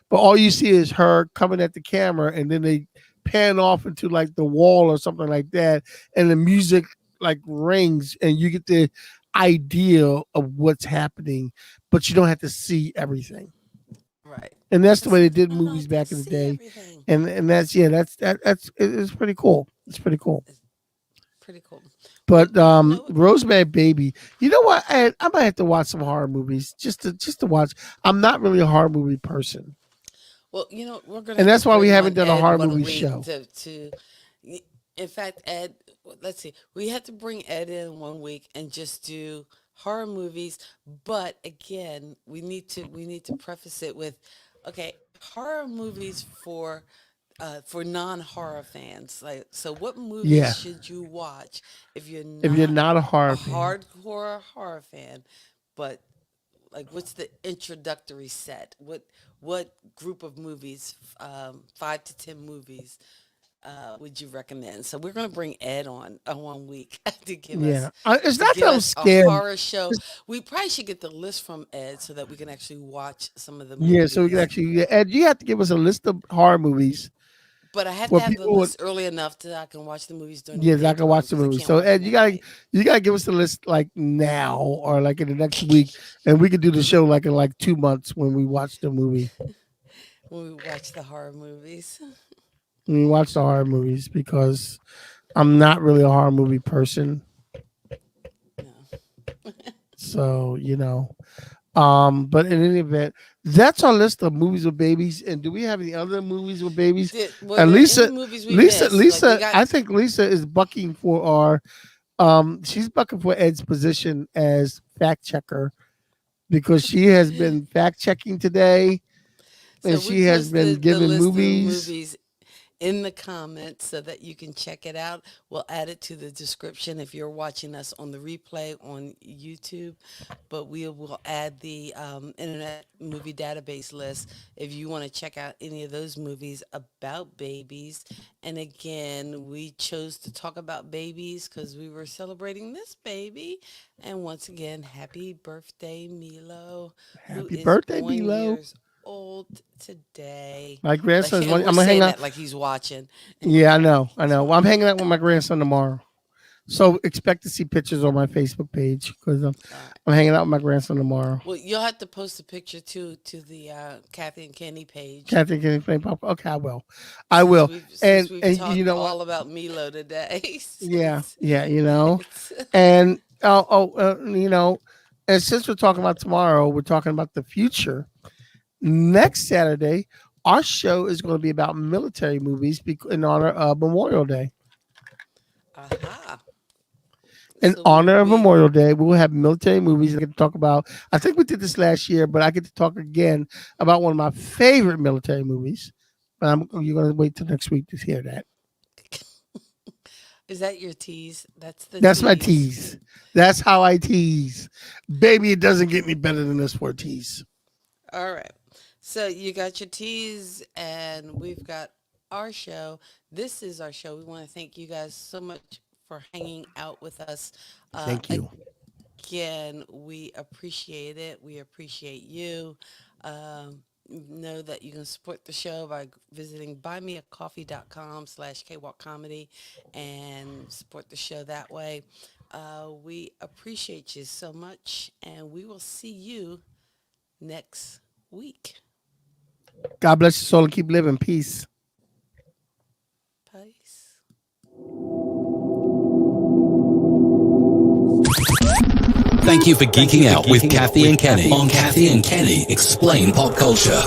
Speaker 3: But all you see is her coming at the camera, and then they pan off into like the wall or something like that. And the music like rings, and you get the idea of what's happening, but you don't have to see everything.
Speaker 4: Right.
Speaker 3: And that's the
Speaker 4: Because
Speaker 3: way they did
Speaker 4: I don't
Speaker 3: movies
Speaker 4: have to
Speaker 3: back in the
Speaker 4: see
Speaker 3: day.
Speaker 4: everything.
Speaker 3: And that's it's pretty cool. It's pretty cool.
Speaker 4: It's pretty cool. Well,
Speaker 3: But
Speaker 4: you know what?
Speaker 3: Rosemary Baby, you know what? I might have to watch some horror movies just to watch. I'm not really a horror movie person,
Speaker 4: Well, we're gonna
Speaker 3: and
Speaker 4: have to
Speaker 3: that's why we
Speaker 4: bring
Speaker 3: haven't
Speaker 4: on
Speaker 3: done a
Speaker 4: Ed
Speaker 3: horror
Speaker 4: one
Speaker 3: movie
Speaker 4: week
Speaker 3: show.
Speaker 4: y- in fact, Ed, let's see, we had to bring Ed in one week and just do horror movies. But again, we need to preface it with, okay, horror movies for non-horror fans. Like, so what movies
Speaker 3: Yeah,
Speaker 4: should you watch if you're
Speaker 3: if you're
Speaker 4: not
Speaker 3: not a
Speaker 4: a
Speaker 3: horror fan,
Speaker 4: hardcore horror fan, but like, what's the introductory set? What group of movies, 5 to 10 movies, would you recommend? So we're gonna bring Ed on 1 week to give
Speaker 3: yeah,
Speaker 4: us
Speaker 3: it's
Speaker 4: to
Speaker 3: not that
Speaker 4: give
Speaker 3: I'm
Speaker 4: us a
Speaker 3: scared.
Speaker 4: horror show.
Speaker 3: It's-
Speaker 4: We probably should get the list from Ed so that we can actually watch some of the
Speaker 3: yeah, so we can
Speaker 4: movies.
Speaker 3: actually, yeah, Ed, you have to give us a list of horror movies
Speaker 4: But I have to
Speaker 3: for
Speaker 4: have the
Speaker 3: people with.
Speaker 4: list early enough that I can watch the movies during the
Speaker 3: Yes, I can
Speaker 4: daytime,
Speaker 3: watch the
Speaker 4: because I
Speaker 3: movie.
Speaker 4: can't
Speaker 3: So
Speaker 4: watch
Speaker 3: Ed,
Speaker 4: them at night.
Speaker 3: you gotta give us the list like now or like in the next week, and we could do the show like in like 2 months when we watch the movie.
Speaker 4: When we watch the horror movies.
Speaker 3: When we watch the horror movies because I'm not really a horror movie person.
Speaker 4: No.
Speaker 3: So but in any event, that's our list of movies with babies. And do we have any other movies with babies?
Speaker 4: Were there any movies we missed? Like, we got.
Speaker 3: I think Lisa is bucking for our she's bucking for Ed's position as fact checker because she has been fact checking today
Speaker 4: So
Speaker 3: and
Speaker 4: we
Speaker 3: she has been
Speaker 4: posted the
Speaker 3: giving
Speaker 4: list of the
Speaker 3: movies.
Speaker 4: movies in the comments so that you can check it out. We'll add it to the description if you're watching us on the replay on YouTube. But we will add the Internet Movie Database list if you want to check out any of those movies about babies. And again, we chose to talk about babies because we were celebrating this baby. And once again, happy birthday, Meelo, who
Speaker 3: Happy
Speaker 4: is
Speaker 3: birthday,
Speaker 4: 1 year
Speaker 3: Meelo.
Speaker 4: old today.
Speaker 3: My
Speaker 4: Like,
Speaker 3: grandson's
Speaker 4: and
Speaker 3: one.
Speaker 4: we're
Speaker 3: I'm gonna hang
Speaker 4: saying
Speaker 3: out.
Speaker 4: that like he's watching.
Speaker 3: Yeah, I know. I know. Well, I'm hanging out with my grandson tomorrow. So expect to see pictures on my Facebook page because
Speaker 4: All right.
Speaker 3: I'm hanging out with my grandson tomorrow.
Speaker 4: Well, you'll have to post a picture too to the Kathy and Kenny page,
Speaker 3: Kathy, can you play pop? Okay, I will. I
Speaker 4: since
Speaker 3: will.
Speaker 4: we've since
Speaker 3: And
Speaker 4: we've
Speaker 3: and you
Speaker 4: talked
Speaker 3: know what?
Speaker 4: all about Milo today.
Speaker 3: Yeah,
Speaker 4: since
Speaker 3: yeah.
Speaker 4: it's
Speaker 3: And and since we're talking about tomorrow, we're talking about the future. Next Saturday, our show is going to be about military movies in honor of Memorial Day.
Speaker 4: aha.
Speaker 3: In
Speaker 4: So we
Speaker 3: honor of
Speaker 4: we
Speaker 3: Memorial Day, we will have military movies. I get to talk about. I think we did this last year, but I get to talk again about one of my favorite military movies. But you're going to wait till next week to hear that.
Speaker 4: is that your tease? That's the
Speaker 3: That's my
Speaker 4: tease.
Speaker 3: tease. That's how I tease. Baby, it doesn't get any better than this for a tease.
Speaker 4: All right. So you got your tease, and we've got our show. This is our show. We want to thank you guys so much for hanging out with us.
Speaker 3: Thank you.
Speaker 4: Again, we appreciate it. We appreciate you. Um, know that you can support the show by visiting buymeacoffee.com/kwalkcomedy and support the show that way. We appreciate you so much, and we will see you next week.
Speaker 3: God bless your soul and keep living. Peace.
Speaker 4: Peace.
Speaker 1: Thank you for geeking out with Kathy and Kenny on Kathy and Kenny Explain Pop Culture.